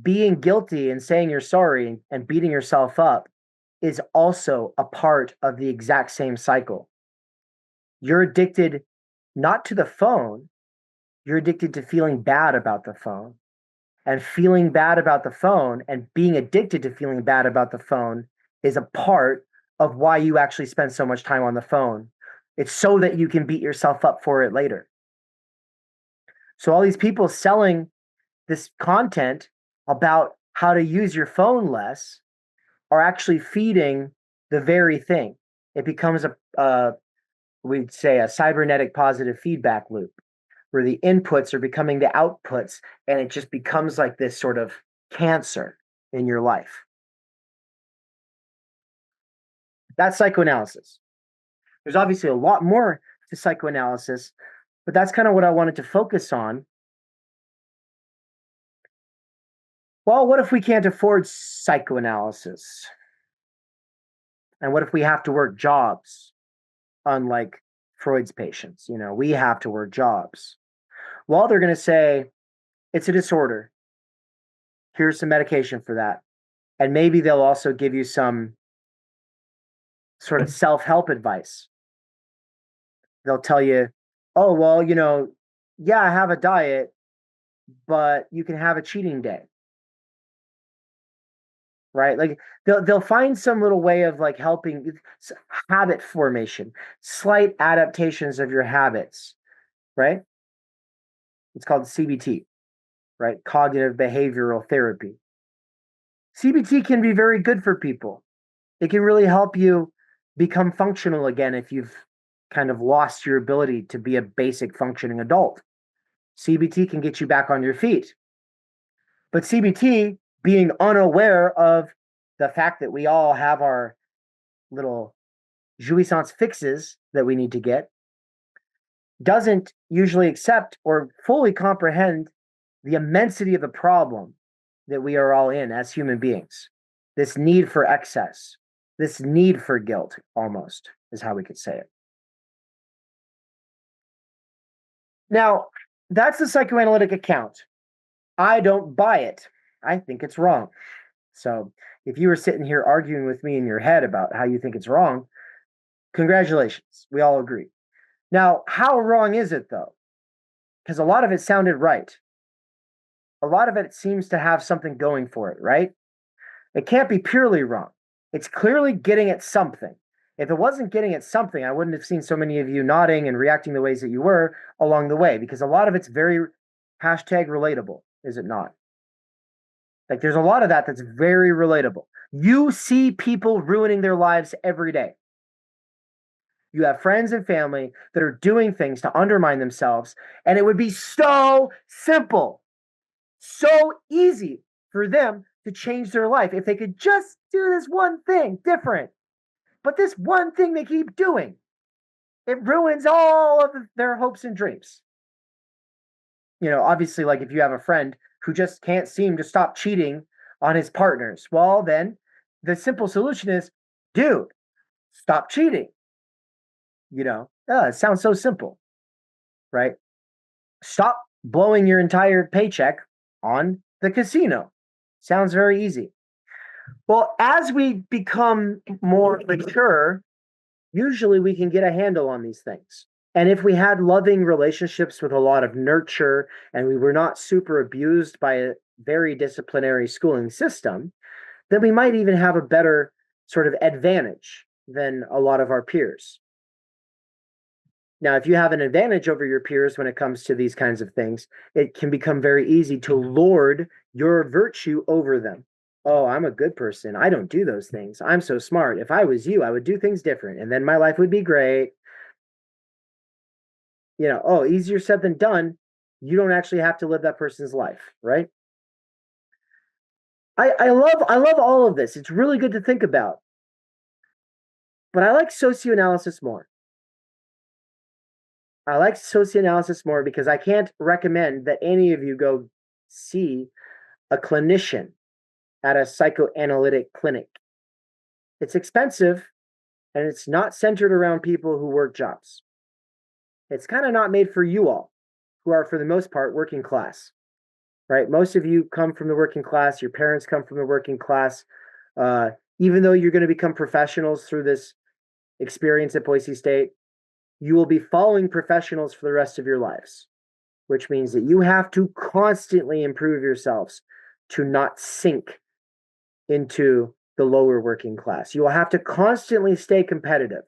Speaker 1: Being guilty and saying you're sorry and beating yourself up is also a part of the exact same cycle. You're addicted not to the phone, you're addicted to feeling bad about the phone. And feeling bad about the phone and being addicted to feeling bad about the phone is a part of why you actually spend so much time on the phone. It's so that you can beat yourself up for it later. So all these people selling this content about how to use your phone less are actually feeding the very thing. It becomes we'd say a cybernetic positive feedback loop where the inputs are becoming the outputs and it just becomes like this sort of cancer in your life. That's psychoanalysis. There's obviously a lot more to psychoanalysis, but that's kind of what I wanted to focus on. Well, what if we can't afford psychoanalysis? And what if we have to work jobs? Unlike Freud's patients, we have to work jobs. Well, they're going to say, it's a disorder. Here's some medication for that. And maybe they'll also give you some sort of self-help advice. They'll tell you, oh, well, yeah, I have a diet, but you can have a cheating day. Right? Like they'll find some little way of like helping habit formation, slight adaptations of your habits, right? It's called CBT, right? Cognitive behavioral therapy. CBT can be very good for people. It can really help you become functional again if you've kind of lost your ability to be a basic functioning adult. CBT can get you back on your feet. But CBT, being unaware of the fact that we all have our little jouissance fixes that we need to get, doesn't usually accept or fully comprehend the immensity of the problem that we are all in as human beings. This need for excess, this need for guilt, almost, is how we could say it. Now, that's the psychoanalytic account. I don't buy it. I think it's wrong. So if you were sitting here arguing with me in your head about how you think it's wrong, congratulations. We all agree. Now, how wrong is it, though? Because a lot of it sounded right. A lot of it seems to have something going for it, right? It can't be purely wrong. It's clearly getting at something. If it wasn't getting at something, I wouldn't have seen so many of you nodding and reacting the ways that you were along the way, because a lot of it's very #relatable, is it not? Like there's a lot of that that's very relatable. You see people ruining their lives every day. You have friends and family that are doing things to undermine themselves, and it would be so simple
Speaker 3: so easy for them to change their life if they could just do this one thing different. But this one thing they keep doing, it ruins all of their hopes and dreams. Obviously, like if you have a friend who just can't seem to stop cheating on his partners, well, then the simple solution is, dude, stop cheating. It sounds so simple, right? Stop blowing your entire paycheck on the casino. Sounds very easy. Well, as we become more mature, usually we can get a handle on these things. And if we had loving relationships with a lot of nurture and we were not super abused by a very disciplinary schooling system, then we might even have a better sort of advantage than a lot of our peers. Now, if you have an advantage over your peers when it comes to these kinds of things, it can become very easy to lord your virtue over them. Oh, I'm a good person. I don't do those things. I'm so smart. If I was you, I would do things different, and then my life would be great. Easier said than done. You don't actually have to live that person's life, right? I love all of this. It's really good to think about. But I like socioanalysis more. I like socioanalysis more because I can't recommend that any of you go see a clinician at a psychoanalytic clinic. It's expensive, and it's not centered around people who work jobs. It's kind of not made for you all, who are, for the most part, working class, right? Most of you come from the working class. Your parents come from the working class. Even though you're going to become professionals through this experience at Boise State, you will be following professionals for the rest of your lives, which means that you have to constantly improve yourselves to not sink into the lower working class. You will have to constantly stay competitive.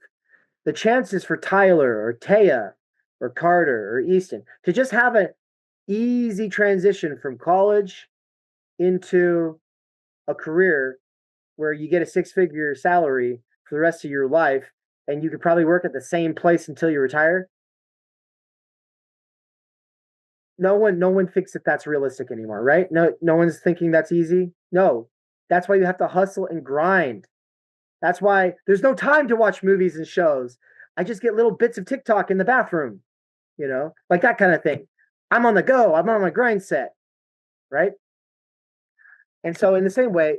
Speaker 3: The chances for Tyler or Taya or Carter or Easton to just have an easy transition from college into a career where you get a six-figure salary for the rest of your life and you could probably work at the same place until you retire. No one thinks that that's realistic anymore, right? No one's thinking that's easy. No, that's why you have to hustle and grind. That's why there's no time to watch movies and shows. I just get little bits of TikTok in the bathroom, like that kind of thing. I'm on the go. I'm on my grind set, right? And so in the same way,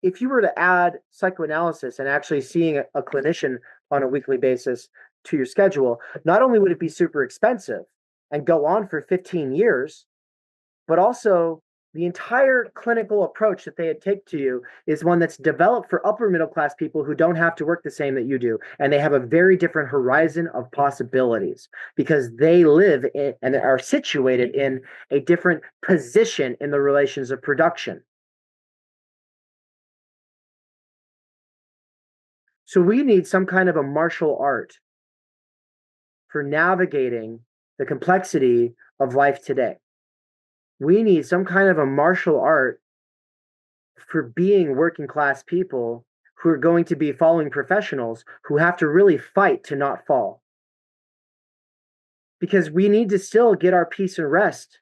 Speaker 3: if you were to add psychoanalysis and actually seeing a clinician on a weekly basis to your schedule, not only would it be super expensive and go on for 15 years, but also the entire clinical approach that they take to you is one that's developed for upper middle class people who don't have to work the same that you do. And they have a very different horizon of possibilities because they live in, and are situated in a different position in the relations of production. So we need some kind of a martial art for navigating the complexity of life today. We need some kind of a martial art for being working class people who are going to be following professionals who have to really fight to not fall. Because we need to still get our peace and rest.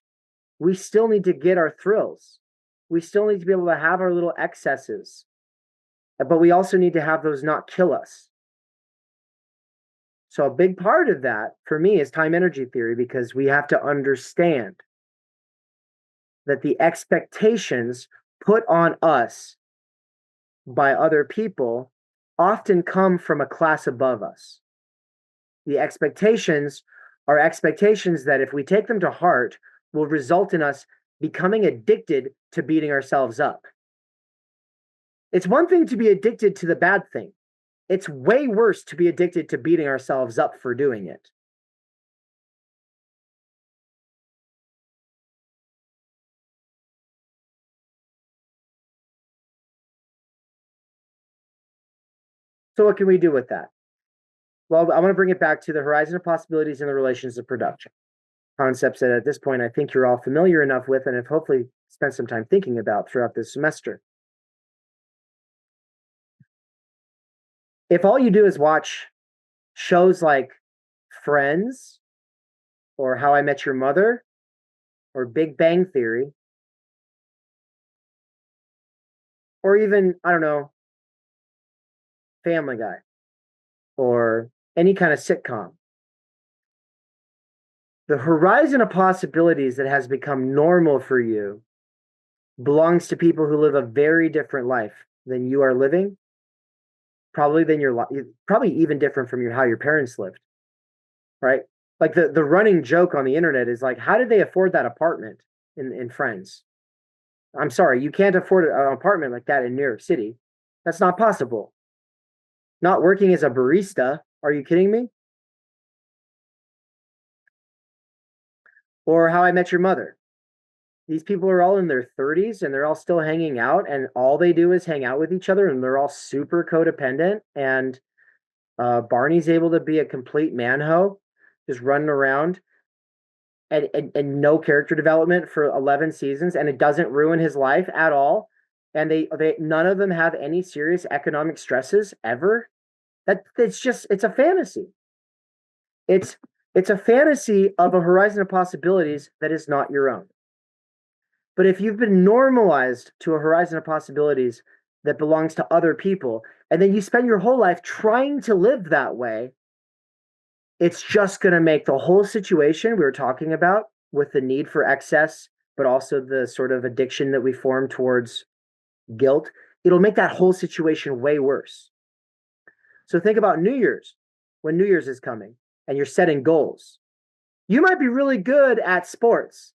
Speaker 3: We still need to get our thrills. We still need to be able to have our little excesses. But we also need to have those not kill us. So a big part of that for me is time energy theory, because we have to understand that the expectations put on us by other people often come from a class above us. The expectations are expectations that, if we take them to heart, will result in us becoming addicted to beating ourselves up. It's one thing to be addicted to the bad thing. It's way worse to be addicted to beating ourselves up for doing it. So what can we do with that? Well, I want to bring it back to the horizon of possibilities and the relations of production. Concepts that at this point I think you're all familiar enough with and have hopefully spent some time thinking about throughout this semester. If all you do is watch shows like Friends or How I Met Your Mother or Big Bang Theory, or even, I don't know, Family Guy or any kind of sitcom. The horizon of possibilities that has become normal for you belongs to people who live a very different life than you are living. Probably even different from how your parents lived, right? Like the running joke on the internet is like, how did they afford that apartment in Friends? I'm sorry, you can't afford an apartment like that in New York City. That's not possible. Not working as a barista. Are you kidding me? Or How I Met Your Mother. These people are all in their 30s and they're all still hanging out, and all they do is hang out with each other, and they're all super codependent. And Barney's able to be a complete manho, just running around, and no character development for 11 seasons, and it doesn't ruin his life at all. And they none of them have any serious economic stresses ever. It's a fantasy. It's a fantasy of a horizon of possibilities that is not your own. But if you've been normalized to a horizon of possibilities that belongs to other people, and then you spend your whole life trying to live that way, it's just going to make the whole situation we were talking about with the need for excess, but also the sort of addiction that we form towards guilt, it'll make that whole situation way worse. So think about New Year's, when New Year's is coming and you're setting goals. You might be really good at sports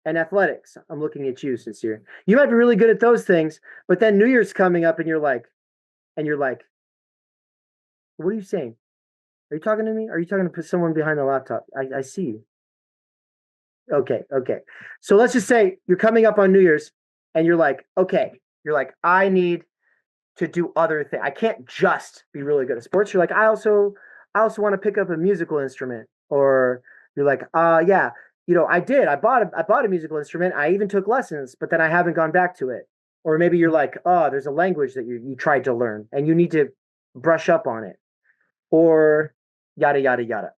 Speaker 3: and athletics. I'm looking at you, Sincere. You might be really good at those things, but then New Year's coming up and you're like, what are you saying? Are you talking to me? Are you talking to someone behind the laptop? I see you. Okay. So let's just say you're coming up on New Year's and you're like, I need to do other things. I can't just be really good at sports. You're like, I also want to pick up a musical instrument. Or you're like, yeah, I bought a musical instrument. I even took lessons, but then I haven't gone back to it. Or maybe you're like, there's a language that you tried to learn and you need to brush up on it. Or yada, yada, yada,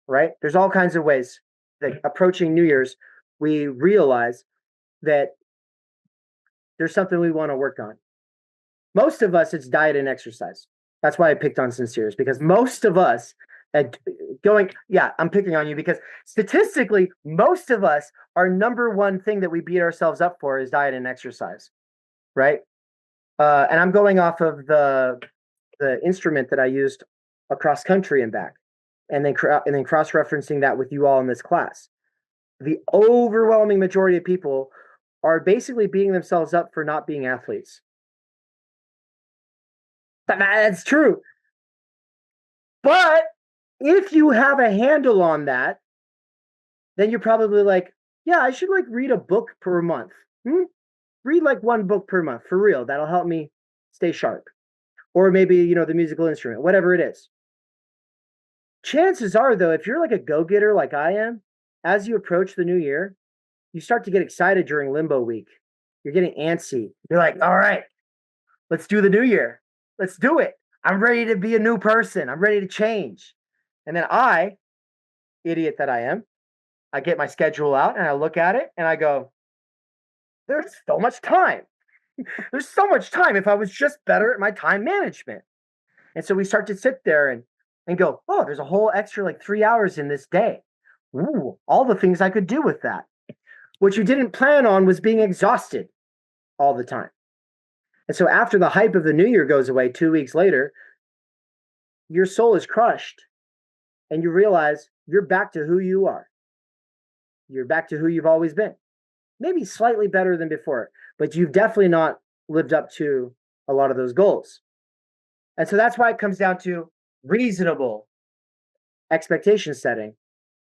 Speaker 3: right? There's all kinds of ways that approaching New Year's, we realize that there's something we want to work on. Most of us, it's diet and exercise. That's why I picked on Sinceres, because most of us I'm picking on you because statistically, most of us, our number one thing that we beat ourselves up for is diet and exercise, right? And I'm going off of the instrument that I used across country and back, and then cross-referencing that with you all in this class. The overwhelming majority of people are basically beating themselves up for not being athletes. That's true. But if you have a handle on that, then you're probably like, yeah, I should read a book per month. Read one book per month for real. That'll help me stay sharp. Or maybe, the musical instrument, whatever it is. Chances are, though, if you're a go-getter like I am, as you approach the new year, you start to get excited during limbo week. You're getting antsy. You're like, all right, let's do the new year. Let's do it. I'm ready to be a new person. I'm ready to change. And then I, idiot that I am, I get my schedule out and I look at it and I go, there's so much time. There's so much time if I was just better at my time management. And so we start to sit there and go, oh, there's a whole extra 3 hours in this day. Ooh, all the things I could do with that. What you didn't plan on was being exhausted all the time. And so after the hype of the new year goes away 2 weeks later, your soul is crushed and you realize you're back to who you are. You're back to who you've always been. Maybe slightly better than before, but you've definitely not lived up to a lot of those goals. And so that's why it comes down to reasonable expectation setting,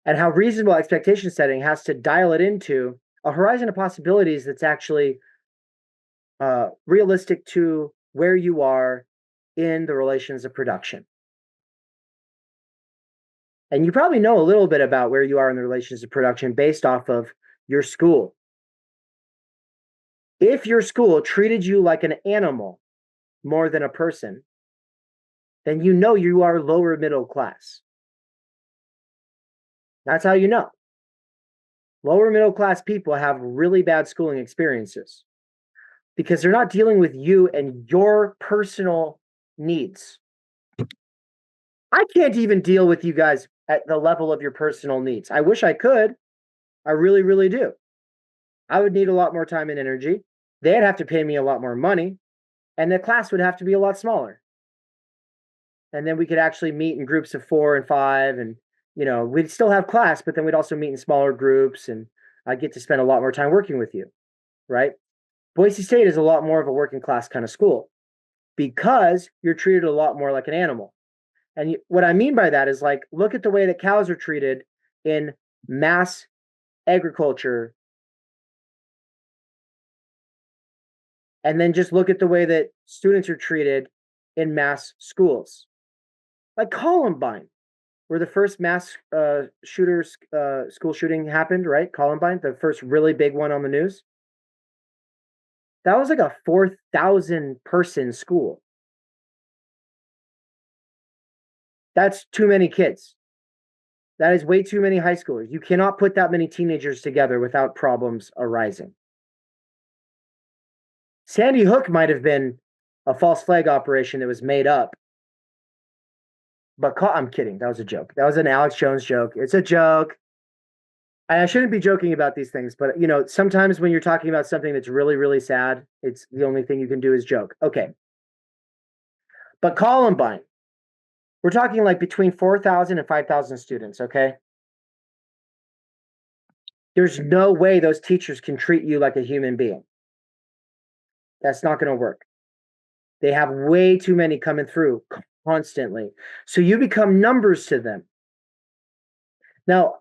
Speaker 3: and how reasonable expectation setting has to dial it into a horizon of possibilities that's actually realistic to where you are in the relations of production. And you probably know a little bit about where you are in the relations of production based off of your school. If your school treated you like an animal more than a person, then you know you are lower middle class. That's how you know. Lower middle class people have really bad schooling experiences because they're not dealing with you and your personal needs. I can't even deal with you guys at the level of your personal needs. I wish I could. I really, really do. I would need a lot more time and energy. They'd have to pay me a lot more money, and the class would have to be a lot smaller. And then we could actually meet in groups of 4 and 5, and we'd still have class, but then we'd also meet in smaller groups, and I'd get to spend a lot more time working with you, right? Boise State is a lot more of a working class kind of school because you're treated a lot more like an animal. And what I mean by that is, like, look at the way that cows are treated in mass agriculture. And then just look at the way that students are treated in mass schools. Like Columbine, where the first mass school shooting happened, right? Columbine, the first really big one on the news. That was like a 4,000 person school. That's too many kids. That is way too many high schoolers. You cannot put that many teenagers together without problems arising. Sandy Hook might have been a false flag operation that was made up. But I'm kidding. That was a joke. That was an Alex Jones joke. It's a joke. I shouldn't be joking about these things, but sometimes when you're talking about something that's really, really sad, it's the only thing you can do is joke. Okay. But Columbine, we're talking like between 4,000 and 5,000 students, okay? There's no way those teachers can treat you like a human being. That's not going to work. They have way too many coming through constantly. So you become numbers to them. Now,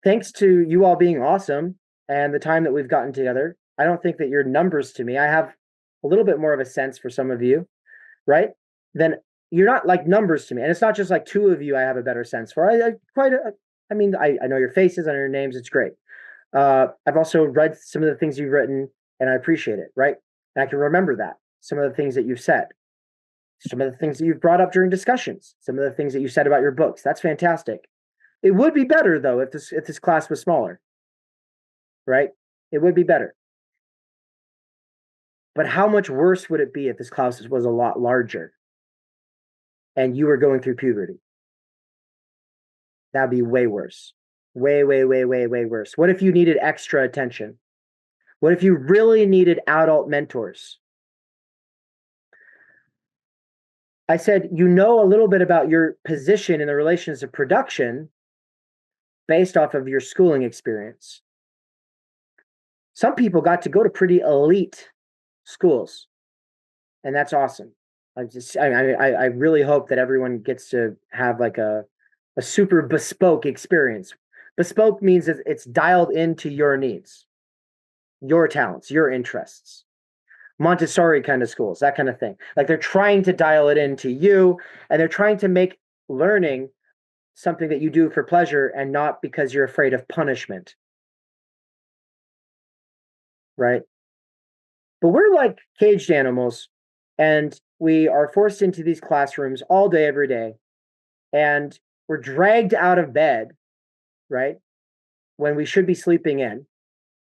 Speaker 3: thanks to you all being awesome and the time that we've gotten together, I don't think that you're numbers to me. I have a little bit more of a sense for some of you, right? Then you're not like numbers to me. And it's not just like 2 of you I have a better sense for. I know your faces, I know your names. It's great. I've also read some of the things you've written, and I appreciate it, right? And I can remember that. Some of the things that you've said, some of the things that you've brought up during discussions, some of the things that you said about your books. That's fantastic. It would be better, though, if this class was smaller, right? It would be better. But how much worse would it be if this class was a lot larger and you were going through puberty? That'd be way worse. Way, way, way, way, way worse. What if you needed extra attention? What if you really needed adult mentors? I said, a little bit about your position in the relations of production based off of your schooling experience. Some people got to go to pretty elite schools, and that's awesome. I really hope that everyone gets to have like a super bespoke experience. Bespoke means it's dialed into your needs, your talents, your interests. Montessori kind of schools, that kind of thing. Like they're trying to dial it into you, and they're trying to make learning something that you do for pleasure and not because you're afraid of punishment. Right? But we're like caged animals, and we are forced into these classrooms all day, every day, and we're dragged out of bed, right? When we should be sleeping in,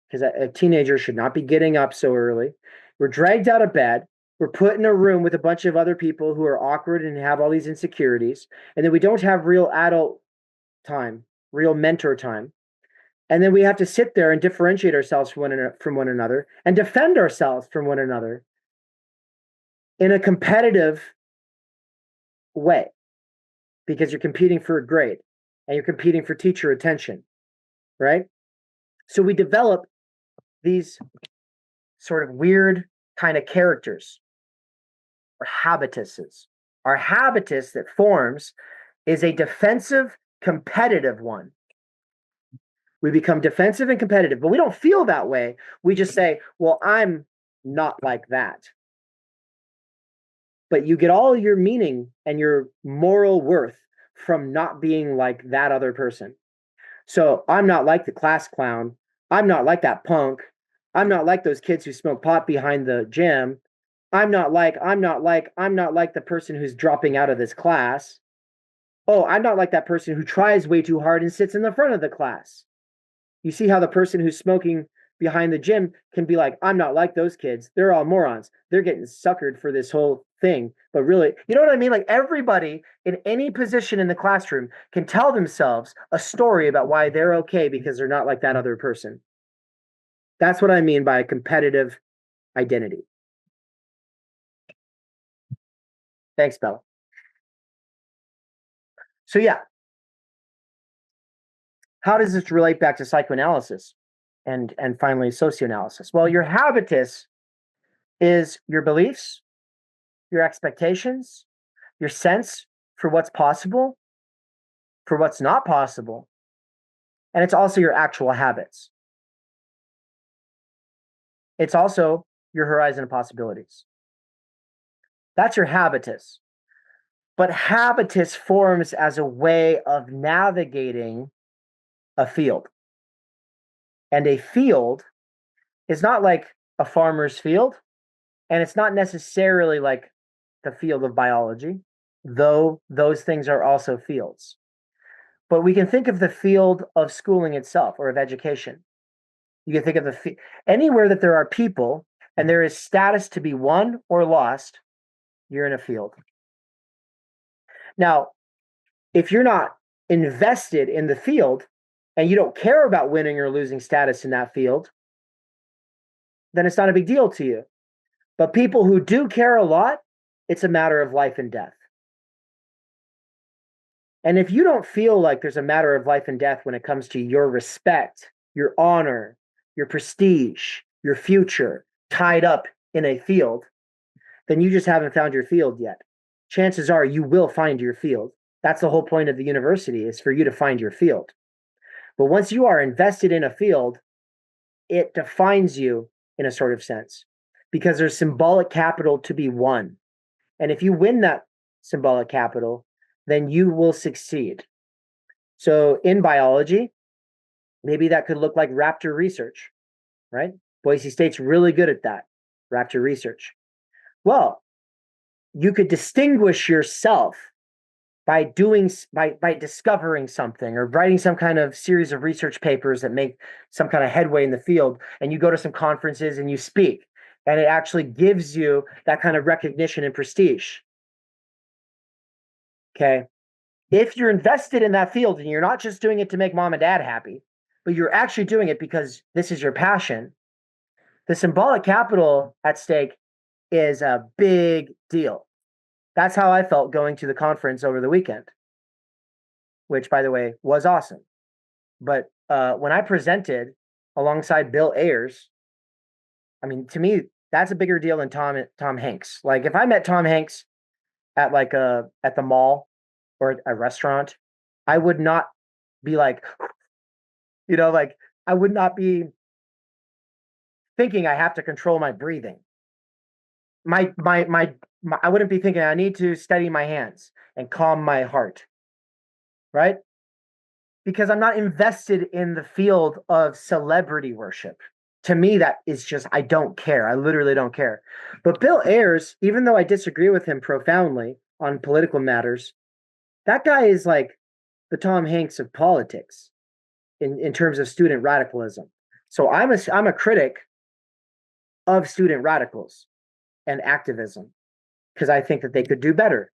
Speaker 3: because a teenager should not be getting up so early. We're dragged out of bed. We're put in a room with a bunch of other people who are awkward and have all these insecurities. And then we don't have real adult time, real mentor time. And then we have to sit there and differentiate ourselves from one another and defend ourselves from one another in a competitive way, because you're competing for a grade and you're competing for teacher attention, right? So we develop these sort of weird kind of characters, or habituses. Our habitus that forms is a defensive, competitive one. We become defensive and competitive, but we don't feel that way. We just say, well, I'm not like that. But you get all your meaning and your moral worth from not being like that other person. So I'm not like the class clown. I'm not like that punk. I'm not like those kids who smoke pot behind the gym. I'm not like the person who's dropping out of this class. Oh, I'm not like that person who tries way too hard and sits in the front of the class. You see how the person who's smoking behind the gym can be like, I'm not like those kids. They're all morons. They're getting suckered for this whole thing. But really, you know what I mean? Like everybody in any position in the classroom can tell themselves a story about why they're okay because they're not like that other person. That's what I mean by a competitive identity. Thanks, Bella. So yeah, how does this relate back to psychoanalysis and finally socioanalysis? Well, your habitus is your beliefs, your expectations, your sense for what's possible, for what's not possible, and it's also your actual habits. It's also your horizon of possibilities. That's your habitus. But habitus forms as a way of navigating a field. And a field is not like a farmer's field, and it's not necessarily like the field of biology, though those things are also fields. But we can think of the field of schooling itself or of education. You can think of anywhere that there are people and there is status to be won or lost, you're in a field. Now, if you're not invested in the field and you don't care about winning or losing status in that field, then it's not a big deal to you. But people who do care a lot, it's a matter of life and death. And if you don't feel like there's a matter of life and death when it comes to your respect, your honor, your prestige, your future tied up in a field, then you just haven't found your field yet. Chances are you will find your field. That's the whole point of the university, is for you to find your field. But once you are invested in a field, it defines you in a sort of sense because there's symbolic capital to be won. And if you win that symbolic capital, then you will succeed. So in biology, maybe that could look like raptor research, right? Boise State's really good at that, raptor research. Well, you could distinguish yourself by discovering something or writing some kind of series of research papers that make some kind of headway in the field, and you go to some conferences and you speak, and it actually gives you that kind of recognition and prestige. Okay. If you're invested in that field and you're not just doing it to make mom and dad happy, but you're actually doing it because this is your passion, the symbolic capital at stake is a big deal. That's how I felt going to the conference over the weekend, which, by the way, was awesome. But when I presented alongside Bill Ayers, I mean, to me, that's a bigger deal than Tom Hanks. Like, if I met Tom Hanks at at the mall or a restaurant, I would not be like, like I would not be thinking I have to control my breathing. I wouldn't be thinking I need to steady my hands and calm my heart, right? Because I'm not invested in the field of celebrity worship. To me, that is just, I don't care. I literally don't care. But Bill Ayers, even though I disagree with him profoundly on political matters, that guy is like the Tom Hanks of politics in terms of student radicalism. So I'm a critic of student radicals and activism because I think that they could do better.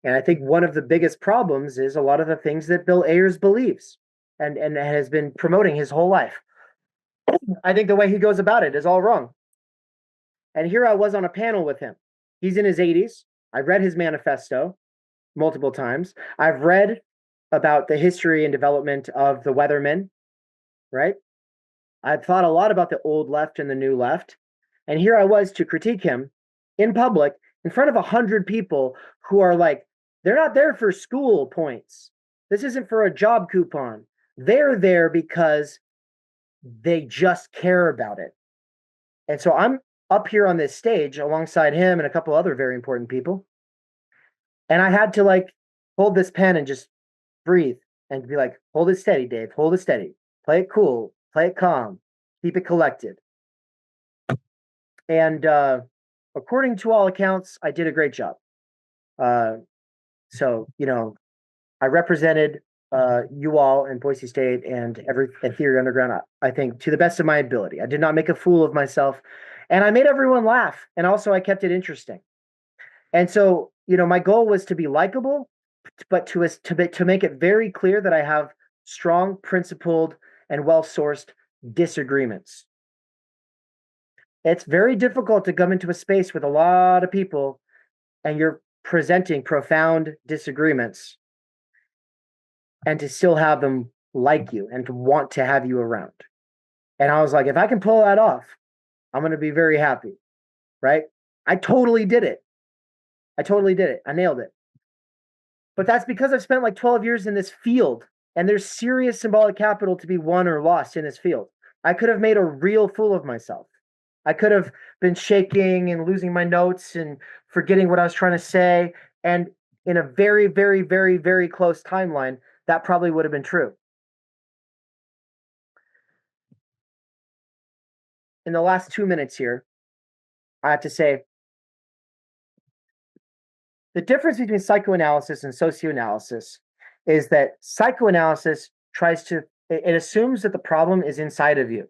Speaker 3: And I think one of the biggest problems is a lot of the things that Bill Ayers believes and has been promoting his whole life. I think the way he goes about it is all wrong. And here I was on a panel with him. He's in his 80s. I've read his manifesto multiple times. I've read about the history and development of the Weathermen, right? I've thought a lot about the old left and the new left. And here I was to critique him in public in front of 100 people who are like, they're not there for school points. This isn't for a job coupon. They're there because they just care about it. And so I'm up here on this stage alongside him and a couple other very important people. And I had to like hold this pen and just breathe and be like, hold it steady, Dave. Hold it steady. Play it cool. Play it calm. Keep it collected. And according to all accounts, I did a great job. So, I represented you all in Boise State and Theory Underground, I think, to the best of my ability. I did not make a fool of myself, and I made everyone laugh, and also I kept it interesting. And so, my goal was to be likable, but to make it very clear that I have strong, principled, and well-sourced disagreements. It's very difficult to come into a space with a lot of people and you're presenting profound disagreements and to still have them like you and to want to have you around. And I was like, if I can pull that off, I'm going to be very happy, right? I totally did it. I nailed it. But that's because I've spent like 12 years in this field, and there's serious symbolic capital to be won or lost in this field. I could have made a real fool of myself. I could have been shaking and losing my notes and forgetting what I was trying to say. And in a very, very, very, very close timeline, that probably would have been true. In the last 2 minutes here, I have to say, the difference between psychoanalysis and socioanalysis is that psychoanalysis it assumes that the problem is inside of you.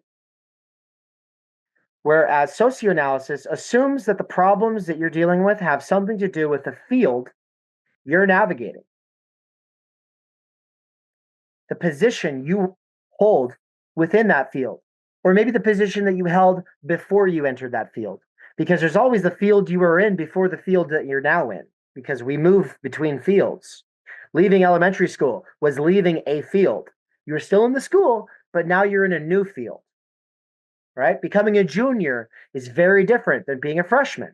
Speaker 3: Whereas socioanalysis assumes that the problems that you're dealing with have something to do with the field you're navigating. The position you hold within that field, or maybe the position that you held before you entered that field. Because there's always the field you were in before the field that you're now in, because we move between fields. Leaving elementary school was leaving a field. You were still in the school, but now you're in a new field, right? Becoming a junior is very different than being a freshman.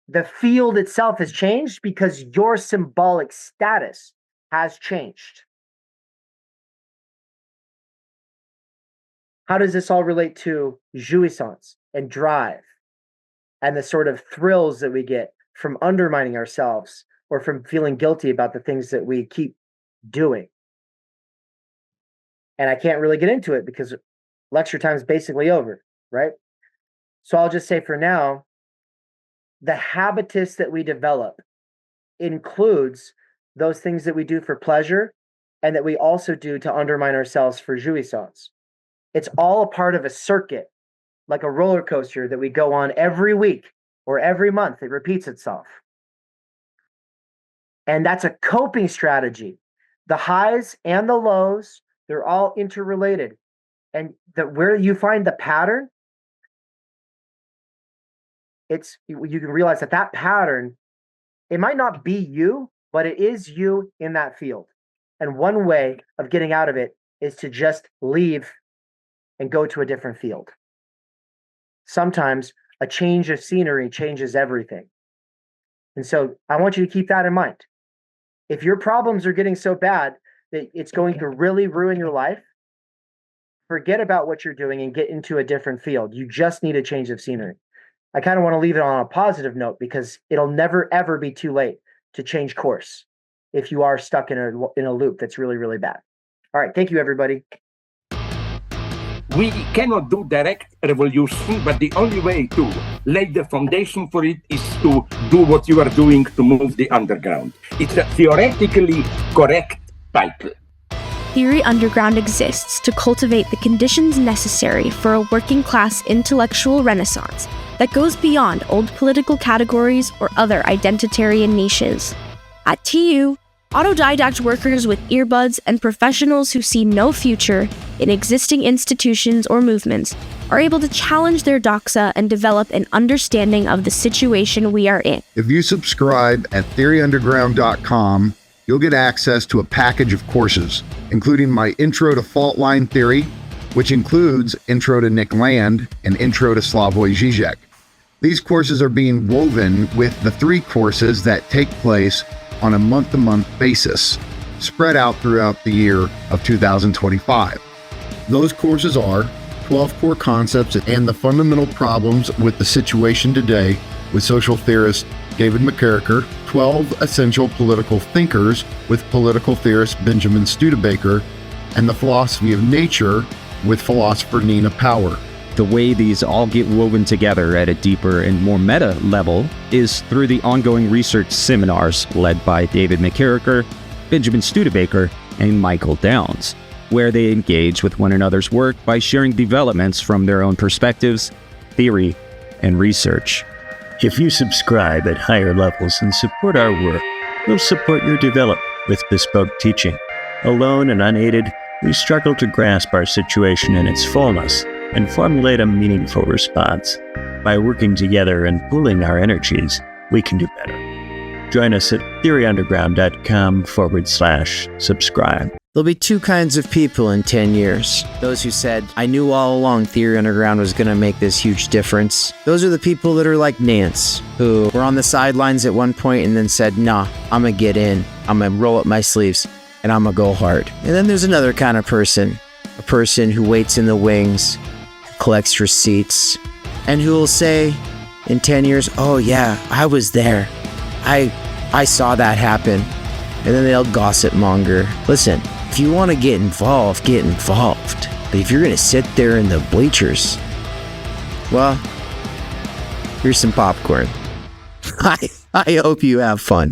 Speaker 3: The field itself has changed because your symbolic status has changed. How does this all relate to jouissance and drive and the sort of thrills that we get from undermining ourselves or from feeling guilty about the things that we keep doing? And I can't really get into it because lecture time is basically over, right? So I'll just say for now, the habitus that we develop includes those things that we do for pleasure and that we also do to undermine ourselves for jouissance. It's all a part of a circuit, like a roller coaster that we go on every week or every month. It repeats itself. And that's a coping strategy. The highs and the lows, they're all interrelated. And where you find the pattern, you can realize that pattern, it might not be you, but it is you in that field. And one way of getting out of it is to just leave and go to a different field. Sometimes a change of scenery changes everything. And so I want you to keep that in mind. If your problems are getting so bad that it's going to really ruin your life, forget about what you're doing and get into a different field. You just need a change of scenery. I kind of want to leave it on a positive note because it'll never, ever be too late to change course if you are stuck in a loop that's really, really bad. All right. Thank you, everybody.
Speaker 4: We cannot do direct revolution, but the only way to lay the foundation for it is to do what you are doing to move the underground. It's a theoretically correct title.
Speaker 5: Theory Underground exists to cultivate the conditions necessary for a working-class intellectual renaissance that goes beyond old political categories or other identitarian niches. At TU, autodidact workers with earbuds and professionals who see no future in existing institutions or movements are able to challenge their doxa and develop an understanding of the situation we are in.
Speaker 6: If you subscribe at theoryunderground.com, you'll get access to a package of courses, including my Intro to Fault Line Theory, which includes Intro to Nick Land and Intro to Slavoj Žižek. These courses are being woven with the 3 courses that take place on a month-to-month basis, spread out throughout the year of 2025. Those courses are 12 Core Concepts and the Fundamental Problems with the Situation Today with social theorist David McKerracher, 12 Essential Political Thinkers with political theorist Benjamin Studebaker, and The Philosophy of Nature with philosopher Nina Power.
Speaker 7: The way these all get woven together at a deeper and more meta level is through the ongoing research seminars led by David McKerracher, Benjamin Studebaker and Michael Downs, where they engage with one another's work by sharing developments from their own perspectives, theory, and research.
Speaker 8: If you subscribe at higher levels and support our work, we'll support your development with bespoke teaching. Alone and unaided, we struggle to grasp our situation in its fullness and formulate a meaningful response. By working together and pooling our energies, we can do better. Join us at theoryunderground.com/subscribe.
Speaker 9: There'll be two kinds of people in 10 years. Those who said, I knew all along Theory Underground was going to make this huge difference. Those are the people that are like Nance, who were on the sidelines at one point and then said, nah, I'm going to get in. I'm going to roll up my sleeves and I'm going to go hard. And then there's another kind of person, a person who waits in the wings, collects receipts, and who will say in 10 years, oh yeah, I was there. I saw that happen. And then they'll gossip monger. Listen, if you want to get involved, get involved. But if you're going to sit there in the bleachers, well, here's some popcorn. I hope you have fun.